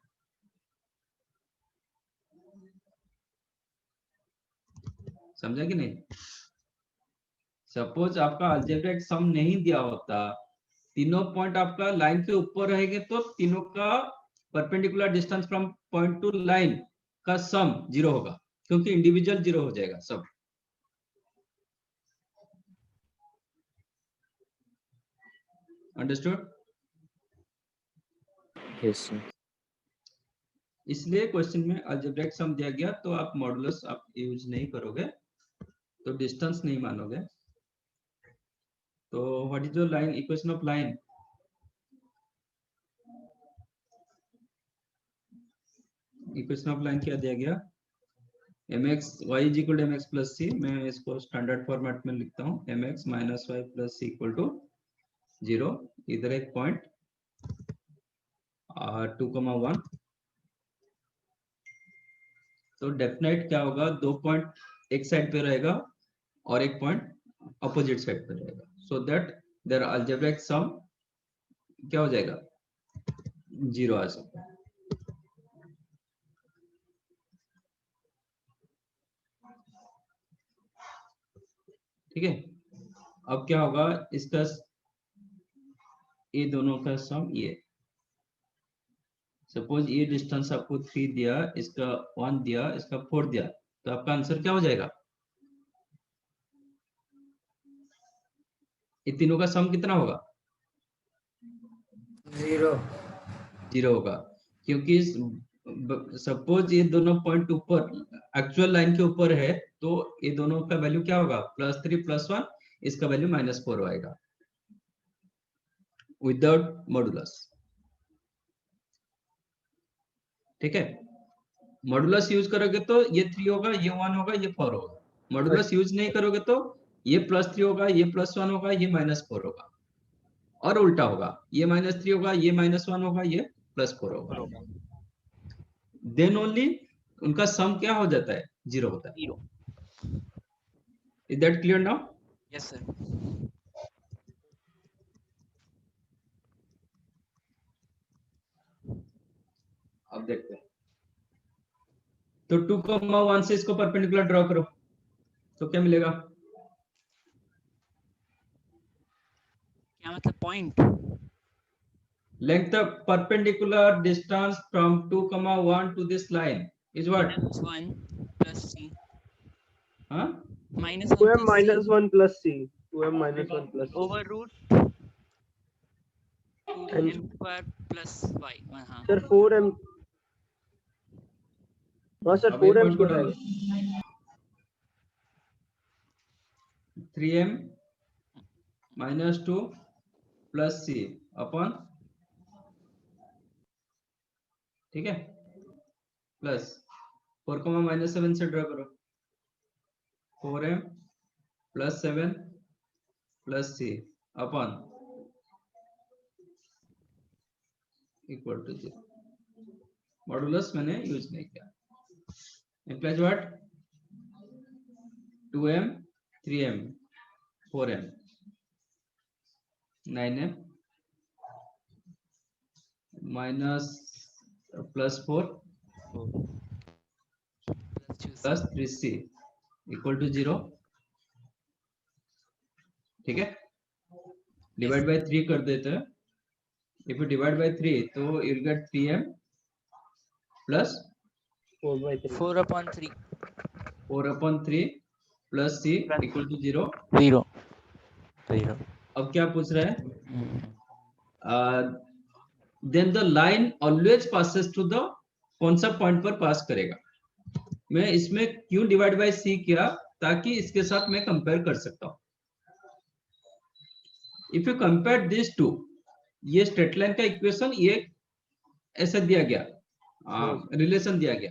समझा कि नहीं? सपोज आपका अलजेब्रिक सम नहीं दिया होता, तीनों पॉइंट आपका लाइन के ऊपर रहेंगे, तो तीनों का perpendicular distance from point two line का सम 0 होगा, क्योंकि इंडिविजुअल 0 हो जाएगा सब। अंडरस्टूड? Yes sir. इसलिए क्वेश्चन में अलजेब्रिक सम दिया गया तो आप मॉडुलस आप यूज नहीं करोगे, तो डिस्टेंस नहीं मानोगे। तो what is the line equation of line? Equation of line क्या दिया गया? mx y is equal to mx plus c, मैं इसको स्टैंडर्ड फॉर्मेट में लिखता हूँ, mx minus y plus c equal to 0। इधर एक पॉइंट 2,1, तो डेफिनेट क्या होगा? दो पॉइंट एक साइड पे रहेगा और एक पॉइंट अपोजिट साइड पे रहेगा, सो दैट देयर अलजेब्रिक सम क्या हो जाएगा? 0 आ सकता है। ठीक है। अब क्या होगा, इसका ये दोनों का सम, ये सपोज ये डिस्टेंस आपको 3 दिया, इसका 1 दिया, इसका 4 दिया, तो आपका आंसर क्या हो जाएगा? ये तीनों का सम कितना होगा? 0 होगा, क्योंकि सपोज ये दोनों पॉइंट ऊपर एक्चुअल लाइन के ऊपर है, तो ये दोनों का वैल्यू क्या होगा? +3 +1, इसका वैल्यू -4 आएगा विदाउट मॉडुलस। ठीक है, मॉडुलस यूज करोगे तो ये 3 होगा, ये 1 होगा, ये 4 होगा। मॉडुलस यूज नहीं करोगे तो ये +3 होगा, ये +1 होगा, ये -4 होगा, और उल्टा होगा, ये -3 होगा, ये -1 होगा, ये +4 होगा। देन ओनली उनका सम क्या हो जाता है? 0 होता है। Is that clear now? Yes sir. अब देखते हैं, तो 2,1 से इसको परपेंडिकुलर ड्रॉ करो, तो क्या मिलेगा? क्या मतलब point? Length of perpendicular distance from 2,1 to this line is what? -1 plus c. Huh? -1 2m minus 1 plus c. 2m minus 1 plus c. over root And 2m square plus y. हाँ sir 4m. हाँ sir 4m को डालो, 3m minus 2 plus c अपन, ठीक है, plus 4, -7 से draw करो, 4m plus 7 plus c अपन equal to 0। Modulus मैंने यूज नहीं किया। implies what? 2m 3m 4m 9m minus +4 plus 3c equal to 0। ठीक है, डिवाइड बाय 3 कर देते हैं। इफ यू डिवाइड बाय 3 तो you get 3m plus 4/3 plus c equal to 0। 0। अब क्या पूछ रहा है? Then the line always passes to the, कौन सा पॉइंट पर पास करेगा? मैं इसमें क्यों डिवाइड बाय सी किया? ताकि इसके साथ मैं कंपेयर कर सकता हूं। If you compare this to, ये स्ट्रेट लाइन का इक्वेशन, ये ऐसा दिया गया, रिलेशन दिया गया।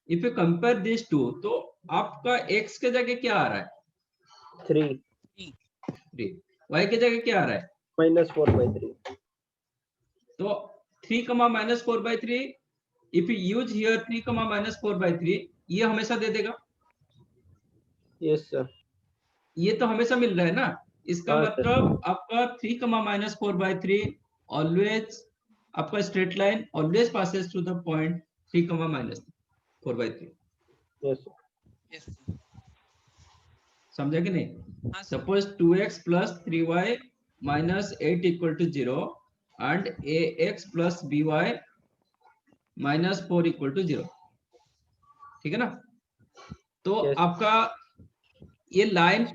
If you compare this to, तो आपका x के जगह क्या आ रहा है? 3 y के जगह क्या आ रहा है? -4/3। तो 3, -4/3, इफ यू यूज हियर 3, -4/3, ये हमेशा दे देगा। यस सर, ये तो हमेशा मिल रहा है ना। इसका हाँ, मतलब आपका 3, -4/3 ऑलवेज, आपका straight line always passes to the point 3, -4/3। Yes समझा कि नहीं? Suppose 2x plus 3y minus 8 equal to 0 and ax plus by minus 4 equal to 0। ठीक है ना? तो आपका ये लाइन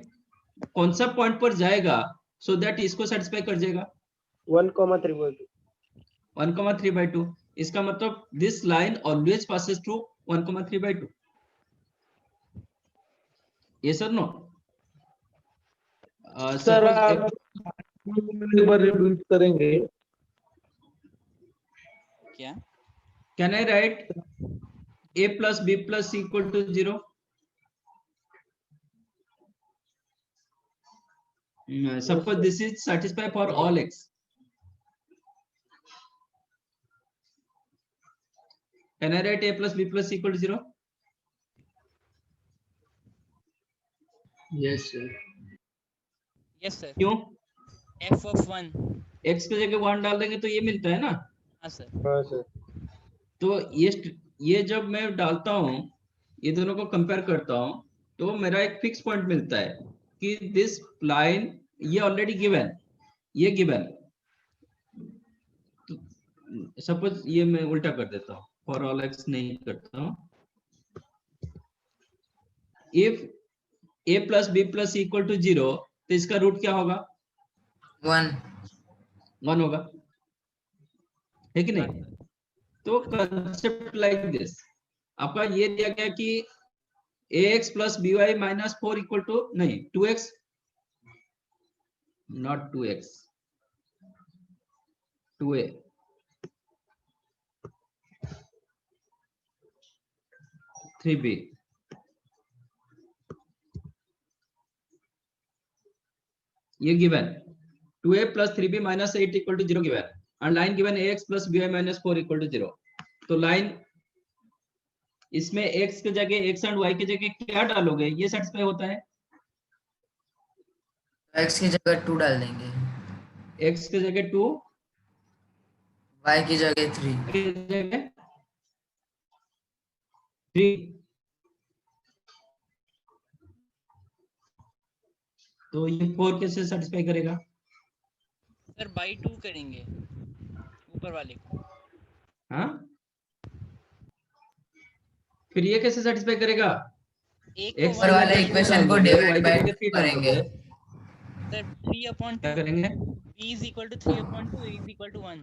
कौन सा पॉइंट पर जाएगा सो दैट इसको सेटिस्फाई कर जाएगा? 1,3/2। 1,3/2। इसका मतलब this line always passes through 1,3/2। Yes और नो? सर आप एक बार रिपीट करेंगे क्या? Can I right a plus b plus c equal to 0? Suppose this is satisfied for all x. Can I write a plus b plus c equal to 0? Yes sir। Yes sir. क्यों? f of 1 x की जगह 1 डाल देंगे तो ये मिलता है ना। हाँ सर। हाँ सर। तो ये जब मैं डालता हूँ, ये दोनों को कंपेयर करता हूँ, तो मेरा एक फिक्स पॉइंट मिलता है कि दिस लाइन, ये ऑलरेडी गिवन, ये गिवन, सपोज ये मैं उल्टा कर देता हूँ, फॉर ऑल एक्स नहीं करता हूँ। If a plus B plus equal to 0, तो इसका रूट क्या होगा? 1 होगा, है कि नहीं? तो कंसेप्ट लाइक दिस, आपका ये दिया गया कि ax plus by minus 4 equal to, नहीं 2x, not 2x, 2a, three b, ये given 2a plus 3b minus 8 equal to 0 given, और line given ax plus by minus 4 equal to 0। तो line इसमें x के जगह x एंड y की जगह क्या डालोगे, ये सेटिस्फाई होता है? x की जगह 2 डाल देंगे, x की जगह 2, y की जगह 3, की जगह 3। तो ये 4 कैसे सेटिस्फाई करेगा? सर बाई 2 करेंगे ऊपर वाले को। हाँ, फिर ये कैसे सेटिस्फाई करेगा? ऊपर वाले इक्वेशन को डिवाइड बाय 2 करेंगे। सर 3/2 क्या करेंगे? b is equal to 3/2, a is equal to 1।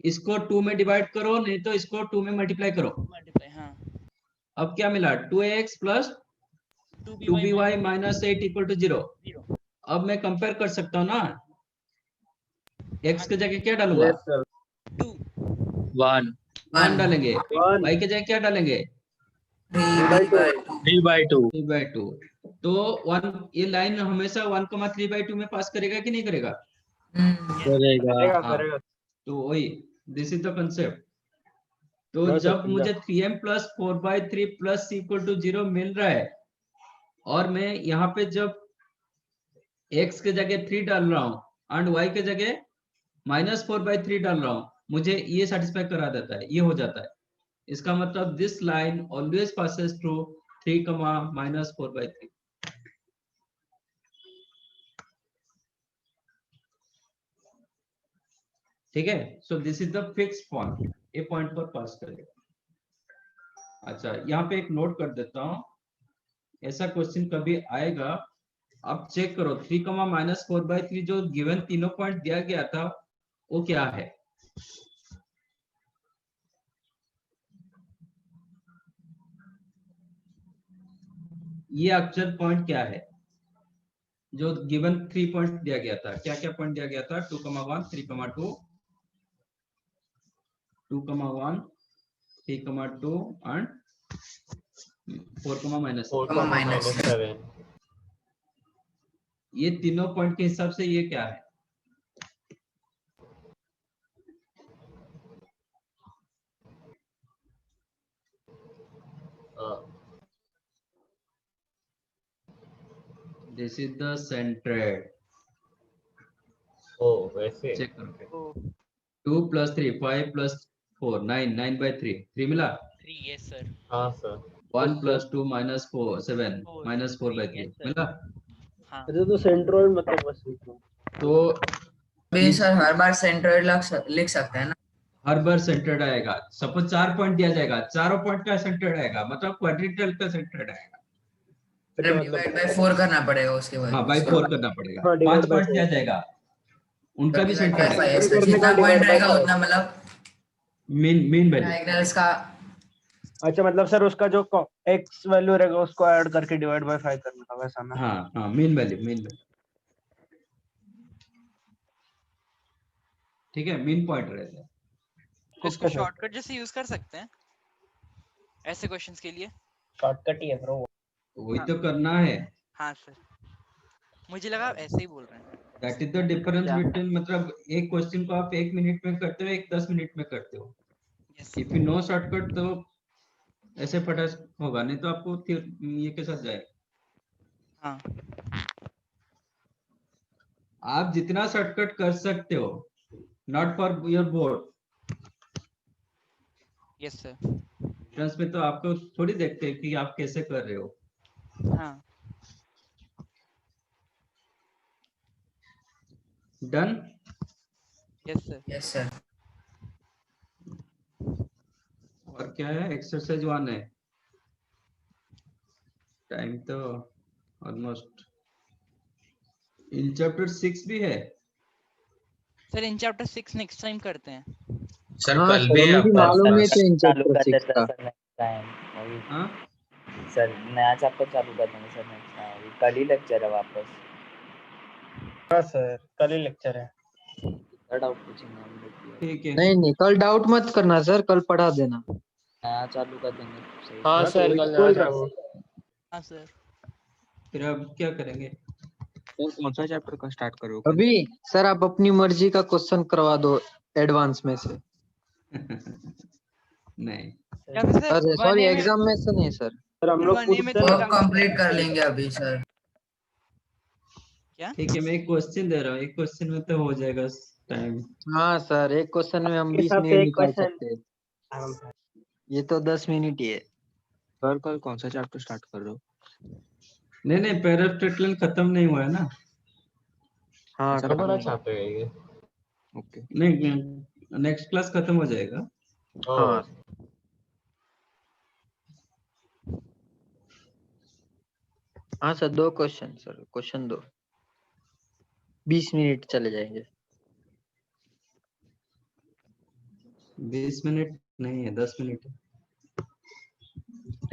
इसको 2 में डिवाइड करो, नहीं तो इसको 2 में मल्टीप्लाई करो। मल्टीप्लाई, हाँ। अब क्या मिला? 2ax plus 2by minus 8 equal to 0। अब मैं कंपेयर कर सकता हूँ ना, x के जगह क्या डालूंगा? 1 डालेंगे, y के जगह क्या डालेंगे? 3/2। तो 1, ये लाइन हमेशा 1,3/2 में पास करेगा कि नहीं करेगा? करेगा। तो वही, दिस इज द कंसेप्ट। तो जब मुझे 3m plus 4/3 plus equal to 0 मिल रहा है, और मैं यहाँ पे जब x के जगह 3 डाल रहा हूँ एंड y के जगह माइनस 4/3 डाल रहा हूँ, मुझे ये सेटिस्फाई करा देता है, ये हो जाता है। इसका मतलब this line always passes through 3, minus 4/3। ठीक है, so this is the fix point, A point पर पास करेगा। अच्छा, यहाँ पे एक नोट कर देता हूँ, ऐसा क्वेश्चन कभी आएगा, आप चेक करो 3, माइनस 4/3 जो गिवन तीनों पॉइंट दिया गया था वो क्या है? ये एक्चुअल पॉइंट क्या है जो गिवन 3 पॉइंट दिया गया था? क्या क्या पॉइंट दिया गया था? 2,1, 3,2, 2,1, 3,2 एंड 4,-7। ये तीनों पॉइंट के हिसाब से ये क्या है? This is the centroid. वैसे चेक करो, 2 + 3 5 + 4 9 9/3 3 मिला? 3, यस सर। हाँ सर। 1 + 2 - 4 7 -4/3 मिला? हाँ। तो सेंट्रोइड मतलब बस तो सर हर बार सेंट्रोइड लिख सकते हैं ना? हर बार सेंट्रोइड आएगा। सपोज 4 पॉइंट दिया जाएगा, चारों पॉइंट का सेंट्रोइड आएगा, मतलब क्वाड्रिलेटरल का सेंट्रोइड आएगा। डिवाइड बाय 4 करना पड़ेगा उसके बाद। हाँ, बाय 4 करना पड़ेगा। 5 पॉइंट दिया जाएगा, उनका भी सेंट्रोइड आएगा। जितना पॉइंट रहेगा उतना मतलब मीन वैल्यू। डायगोनल्स का। अच्छा, मतलब सर उसका जो x वैल्यू रहेगा उसको ऐड करके डिवाइड बाय 5 करना था, वैसा ना? हाँ हाँ, मीन वैल्यू। ठीक है, मीन पॉइंट रहता है। इसको शॉर्टकट जैसे यूज कर सकते हैं ऐसे क्वेश्चंस के लिए? शॉर्टकट ही है ब्रो, वही तो करना है। हाँ सर, मुझे लगा आप ऐसे ही बोल रहे हैं। That is the difference between, मतलब एक क्वेश्चन को आप 1 मिनट में करते हो, एक 10 मिनट में करते हो। इफ यू नो शॉर्टकट तो ऐसे फटाफट होगा, नहीं तो आपको ये के साथ जाएगा। हाँ, आप जितना शॉर्टकट कर सकते हो, not for your board. Yes sir. Entrance में तो आपको थोड़ी देखते हैं कि आप कैसे कर रहे हो। हाँ done. Yes sir. Yes sir. और क्या है, एक्सरसाइज 1 है। टाइम तो ऑलमोस्ट। इन चैप्टर 6 भी है। Sir in chapter 6 next time करते हैं। सर हाँ कल सर, भी है हमें भी आपका मालूम नहीं क्लास। था इन चालू चैप्टर कर 6 देते का। हैं सर नेक्स्ट टाइम। वही हाँ सर नया चैप्टर चालू कर देंगे सर नेक्स्ट टाइम। कल ही लेक्चर है वापस। हाँ सर, कल ही लेक्चर है। डाउट पूछेंगे हम लोग। ठीक है। नहीं नहीं, कल डाउट मत करना सर, कल पढ़ा देना। नया चालू कर देंगे सही। हाँ हाँ, तो सर वही कल बोल नया रहा हूँ। हाँ सर। फिर अब क्या करेंगे? सर कौन सा चैप्टर का स्टार्ट करोगे? अभी सर आप अपनी मर्जी का क्वेश्चन करवा दो एडवांस में से। नहीं या फिर सर अरे सॉरी, एग्जाम में से नहीं सर। सर हम सर लोग 1A में पूछते तो हैं वो ना। निकाल कंप्लीट सकते हैं। कर लेंगे अभी सर। क्या? ठीक है, मैं एक क्वेश्चन दे रहा हूँ, एक क्वेश्चन में तो हो जाएगा टाइम। हाँ सर, एक क्वेश्चन में हम आपके 20 हिसाब से मिनट एक निकाल क्वेश्चन सकते हैं। आराम से। ये तो 10 मिनट ही है। सर कल कौन सा चैप्टर स्टार्ट कर रहे हो? नहीं नहीं, पैरास्टेटल खत्म नहीं हुआ है ना। हाँ अच्छा, खत्म बड़ा हुआ। चैप्टर है ये। ओके। नहीं, नेक्स्ट क्लास खत्म हो जाएगा। हाँ हाँ sir, 2 question sir, question 2 20 minute चले जाएंगे। 20 मिनट नहीं है, 10 मिनट है।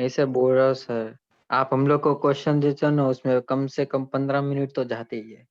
ऐसे बोल रहा हूँ सर, आप हम लोग को क्वेश्चन देते हो ना, उसमें कम से कम 15 मिनट तो जाते ही है।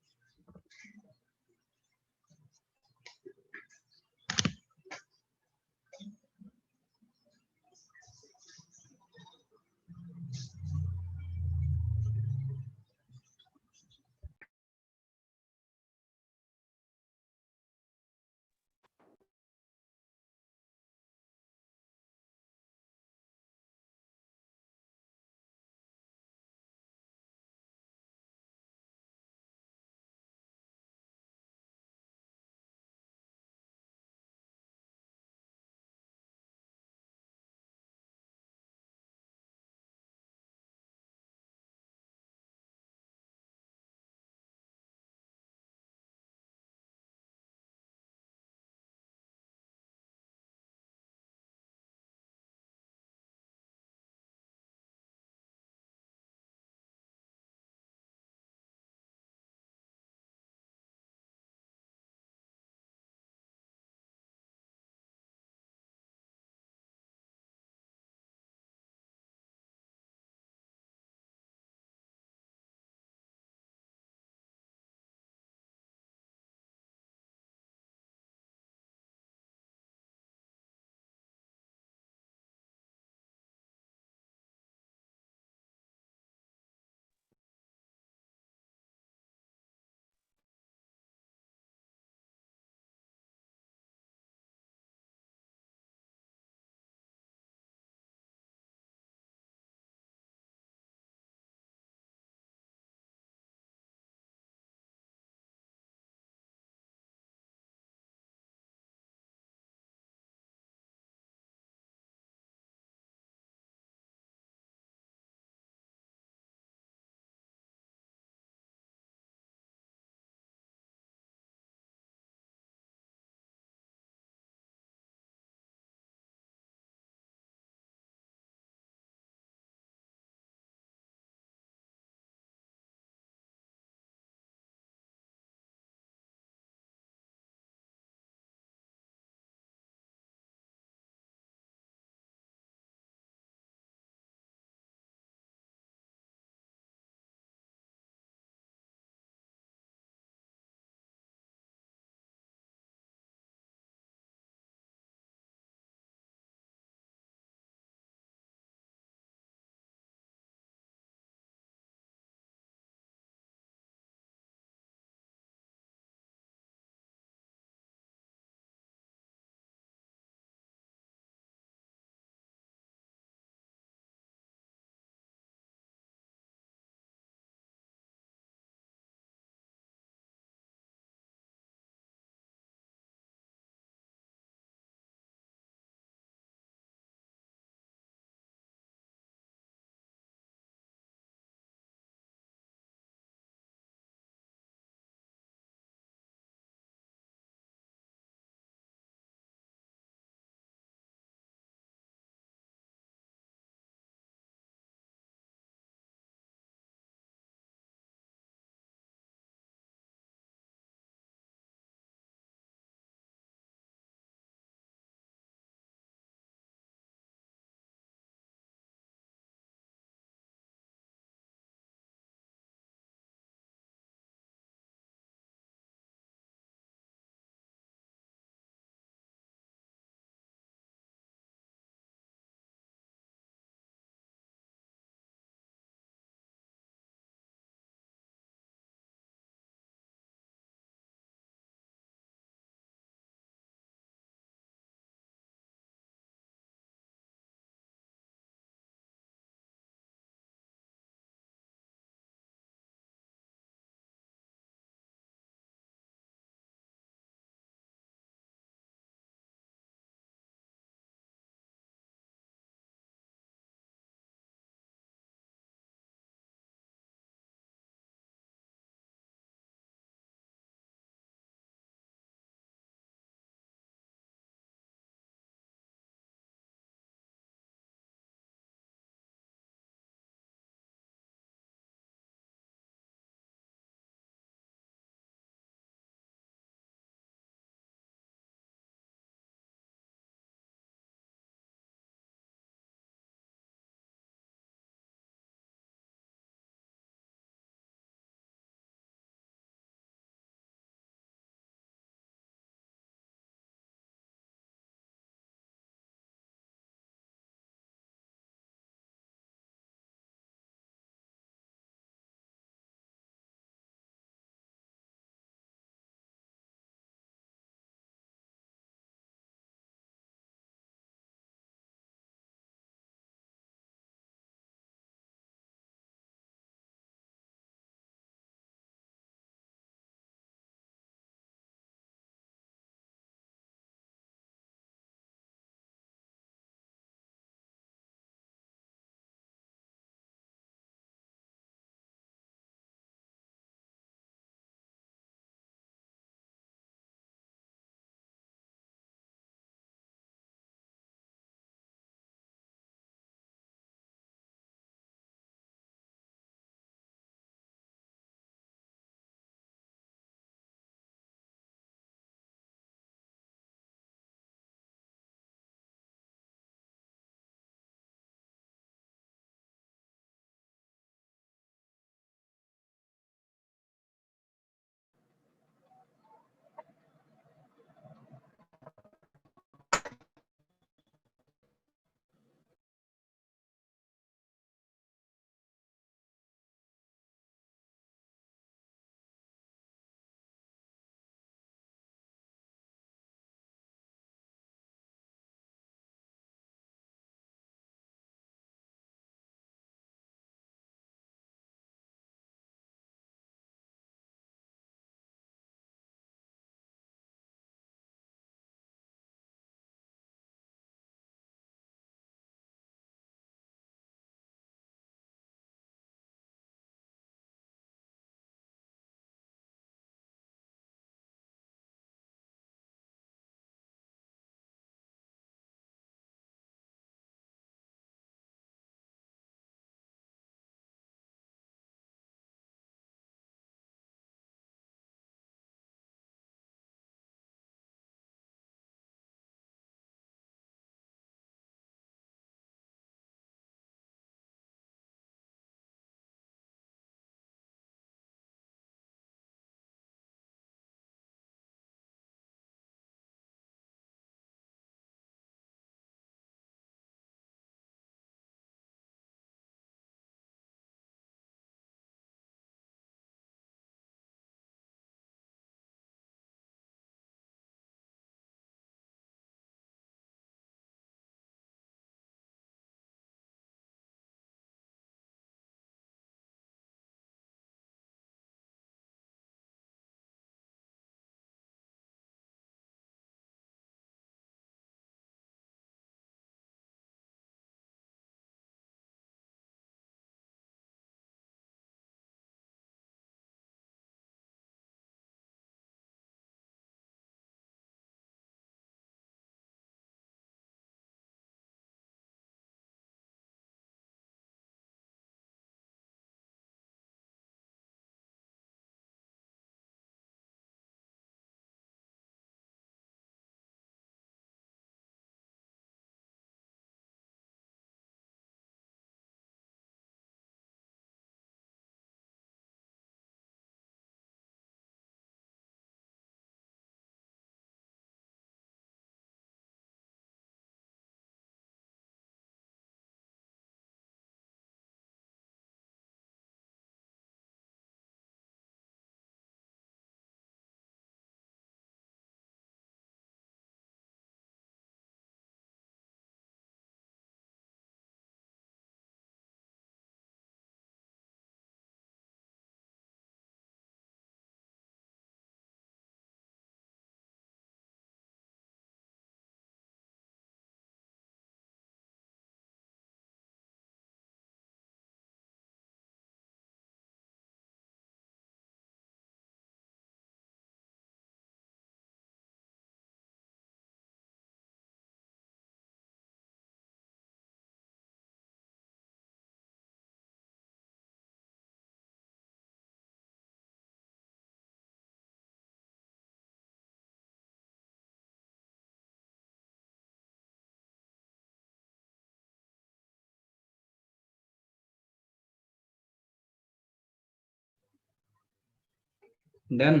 डन।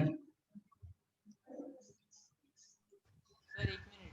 सर एक मिनट,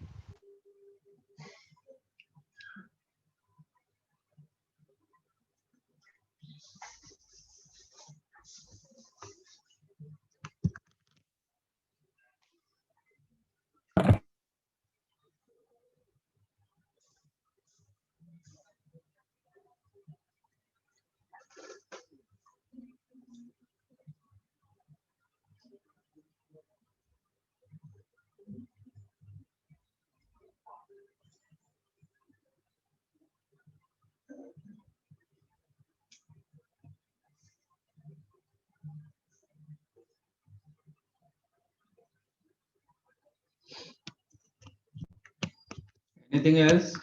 एनीथिंग एल्स?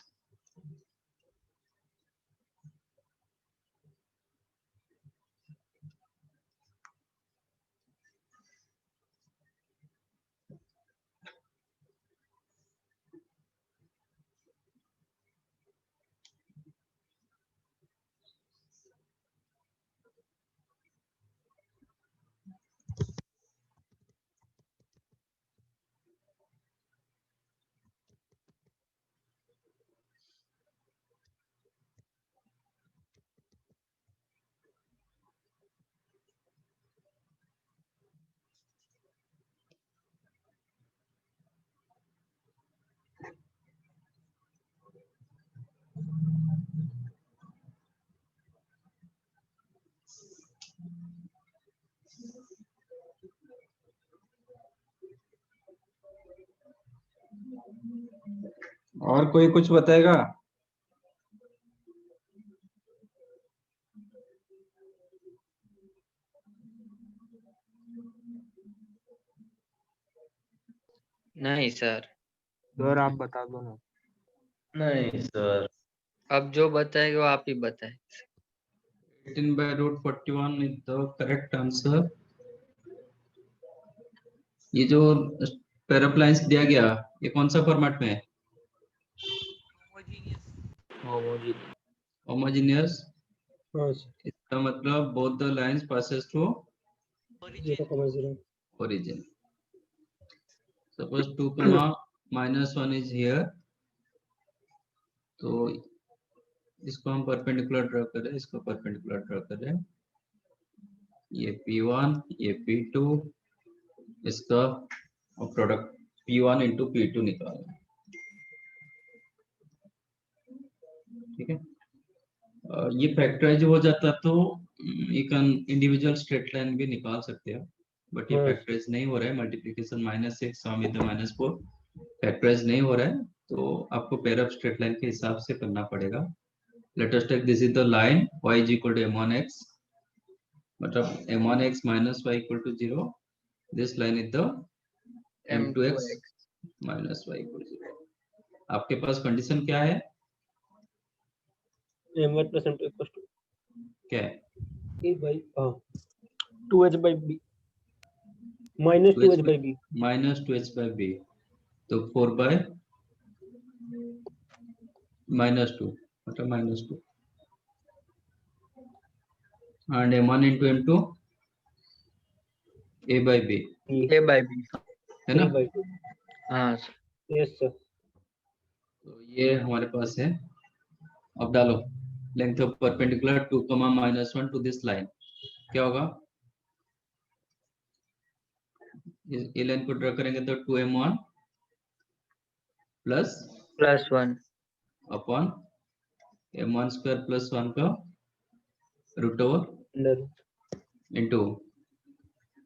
और कोई कुछ बताएगा? नहीं सर। सर आप बता दो ना। नहीं सर। अब जो बताएगा वो आप ही बताए। 18/√41 is the correct answer. ये जो पैराप्लाइंस दिया गया, ये कौन सा फॉर्मेट में है? होमोजेनियस। इसका मतलब both the lines passes to origin. Suppose 2, -1 is here, तो इसको हम परपेंडिकुलर ड्रा करें, इसको परपेंडिकुलर ड्रा करें। ये P1, ये P2, इसका प्रोडक्ट P1 into P2 निकालना। ठीक है, ये फैक्टराइज हो जाता तो एक इंडिविजुअल स्ट्रेट लाइन भी निकाल सकते हो, बट ये फैक्टराइज नहीं हो रहा है। मल्टीप्लिकेशन -6 सम विद -4 फैक्टराइज नहीं हो रहा है, तो आपको पेयर ऑफ स्ट्रेट लाइन के हिसाब से करना पड़ेगा। Let us take this is the line y is equal to m1x, मतलब m1x minus y equal to 0. This line is the m2x minus y equal to 0. आपके पास कंडीशन क्या है? m1 plus m2 equals to क्या है? a by 2h by b minus 2h by b minus 2h by b, तो 4 by -2 मतलब -2 and m1 into m2 a by b है ना? हाँ यस सर। तो ये हमारे पास है। अब डालो length of perpendicular 2, -1 to this line, क्या होगा? ये लाइन को ड्रा करेंगे तो 2m1 +1 अपॉन m1 स्क्वायर +1 का √over into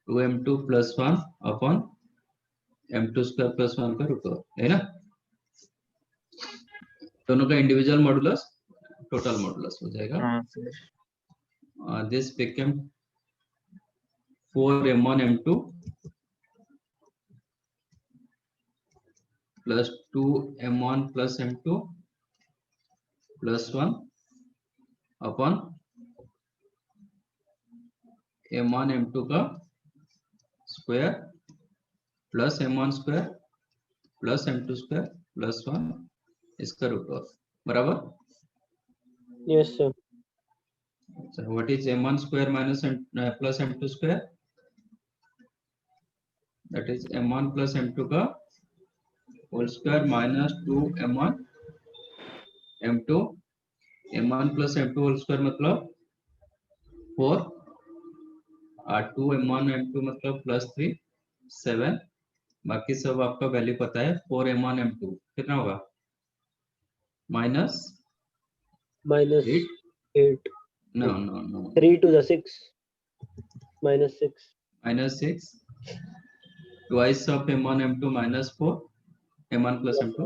2m2 +1 upon m2 square +1 का √ओवर, है ना? दोनों का इंडिविजुअल मॉडुलस टोटल मॉडुलस हो जाएगा। This become 4m1 m2 plus 2m1 plus m2 plus 1 upon m1 m2 का square plus m1 square plus m2 square plus 1 इसका √over बराबर। Yes sir. So what is m1 square minus m plus m2 square? That is m1 plus m2 का whole square minus 2 m1 m2 m1 plus m2 whole square मतलब 4 और 2 m1 m2 मतलब plus 3 7, बाकी सब आपका value पता है। 4 m1 m2 कितना होगा minus -8 no no no 3 to the 6 -6 -6 twice of m1 m2 minus 4 m1 plus m2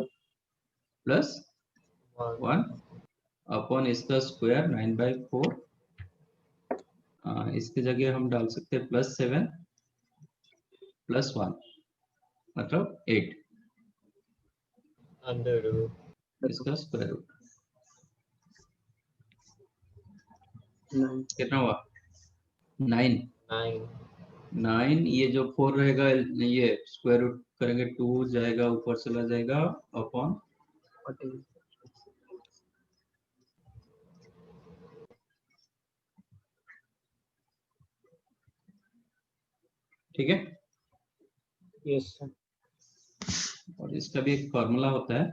plus 1 upon इसका स्क्वायर 9/4। इसकी जगह हम डाल सकते हैं प्लस 7 प्लस 1 मतलब 8 अंडर रूट इसका स्क्वायर रूट 9 कितना हुआ 9 9। ये जो 4 रहेगा ये स्क्वायर रूट करेंगे 2 जाएगा ऊपर चला जाएगा अपॉन 14 ठीक है। Yes sir. और इसका भी एक फॉर्मूला होता है,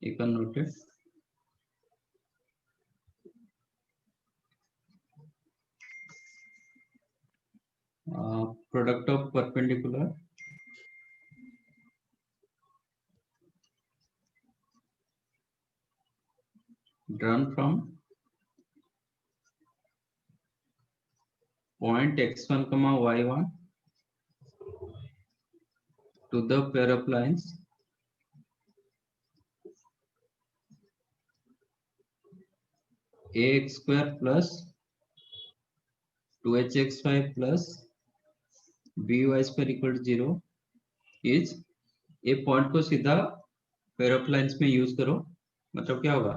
एक noted product of perpendicular drawn from point x1 comma y1 to the pair of lines ax square plus 2hxy plus by square equal to 0 is ये पॉइंट को सीधा पेयर ऑफ लाइंस में यूज करो, मतलब क्या होगा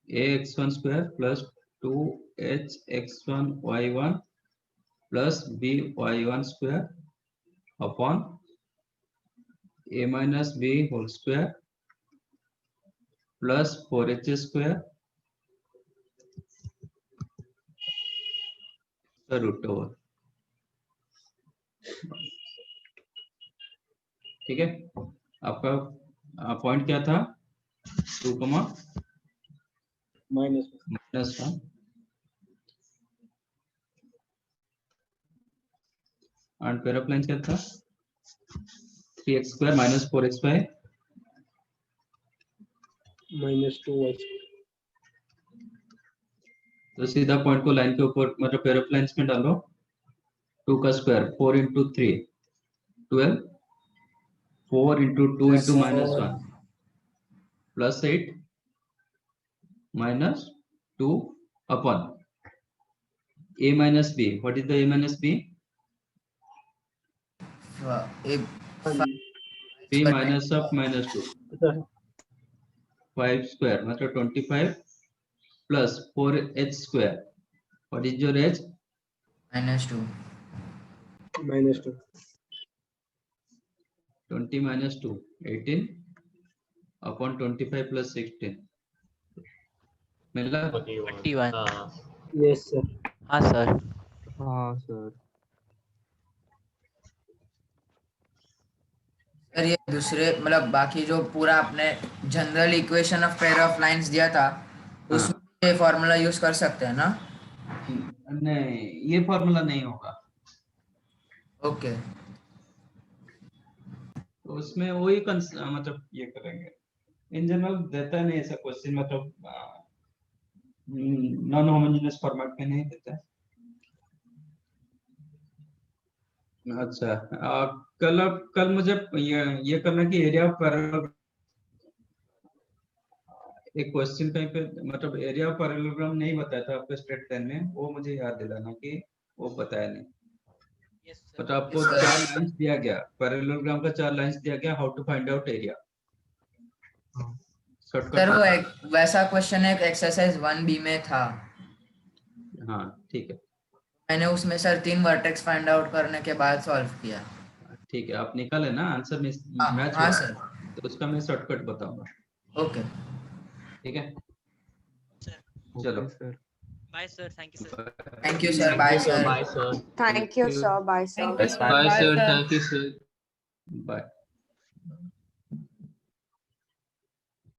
ax1 square plus 2hx1 y1 plus by1 square upon a minus b whole square plus 4h square the root over। ठीक है, आपका पॉइंट क्या था 2 कमा -1 and pair of lines क्या था 3x square minus 4xy -2y तो सीधा पॉइंट को लाइन के ऊपर मतलब पेयर ऑफ लाइंस में डालो 2 का square 4 into 3 12 4 into 2 into -1 plus 8 minus 2 upon a minus b। what is the a minus b? b minus of -2 5 square मतलब 25 plus 4h square। what is your h? -2 20 minus 2 18 upon 25 plus 16 मिला 21। Yes sir. हाँ sir. हाँ sir. Sir ये दूसरे मतलब बाकी जो पूरा आपने general equation of pair of lines दिया था उसमें ये फॉर्मूला यूज कर सकते हैं ना? नहीं, ये फॉर्मूला नहीं होगा। ओके तो उसमें वही मतलब ये करेंगे इन जनरल देता नहीं ऐसा क्वेश्चन, मतलब नॉन होमोजेनियस फॉर्मेट में नहीं देता है। अच्छा कल मुझे ये करना कि एरिया ऑफ पैरेलल एक क्वेश्चन कहीं पे मतलब एरिया ऑफ पैरेललोग्राम नहीं बताया था आपको स्ट्रेट लाइन में, वो मुझे याद दिलाना कि वो बताया नहीं। तो आपको 4 लाइंस दिया गया पैरेललोग्राम का, 4 लाइंस दिया गया, how to find out area. Sir वो वैसा क्वेश्चन एक एक्सरसाइज 1B में था। हाँ ठीक है, मैंने उसमें सर 3 वर्टेक्स फाइंड आउट करने के बाद सॉल्व किया। ठीक है, आप निकाले ना आंसर में मैच हाँ हुआ सर, तो उसका मैं शॉर्टकट बताऊंगा। ओके ठीक है, चलो sir. Bye sir, thank you sir. Thank you sir, bye sir. Bye sir. Thank you, sir. Bye, sir. Bye, sir. Thank you, sir. Bye.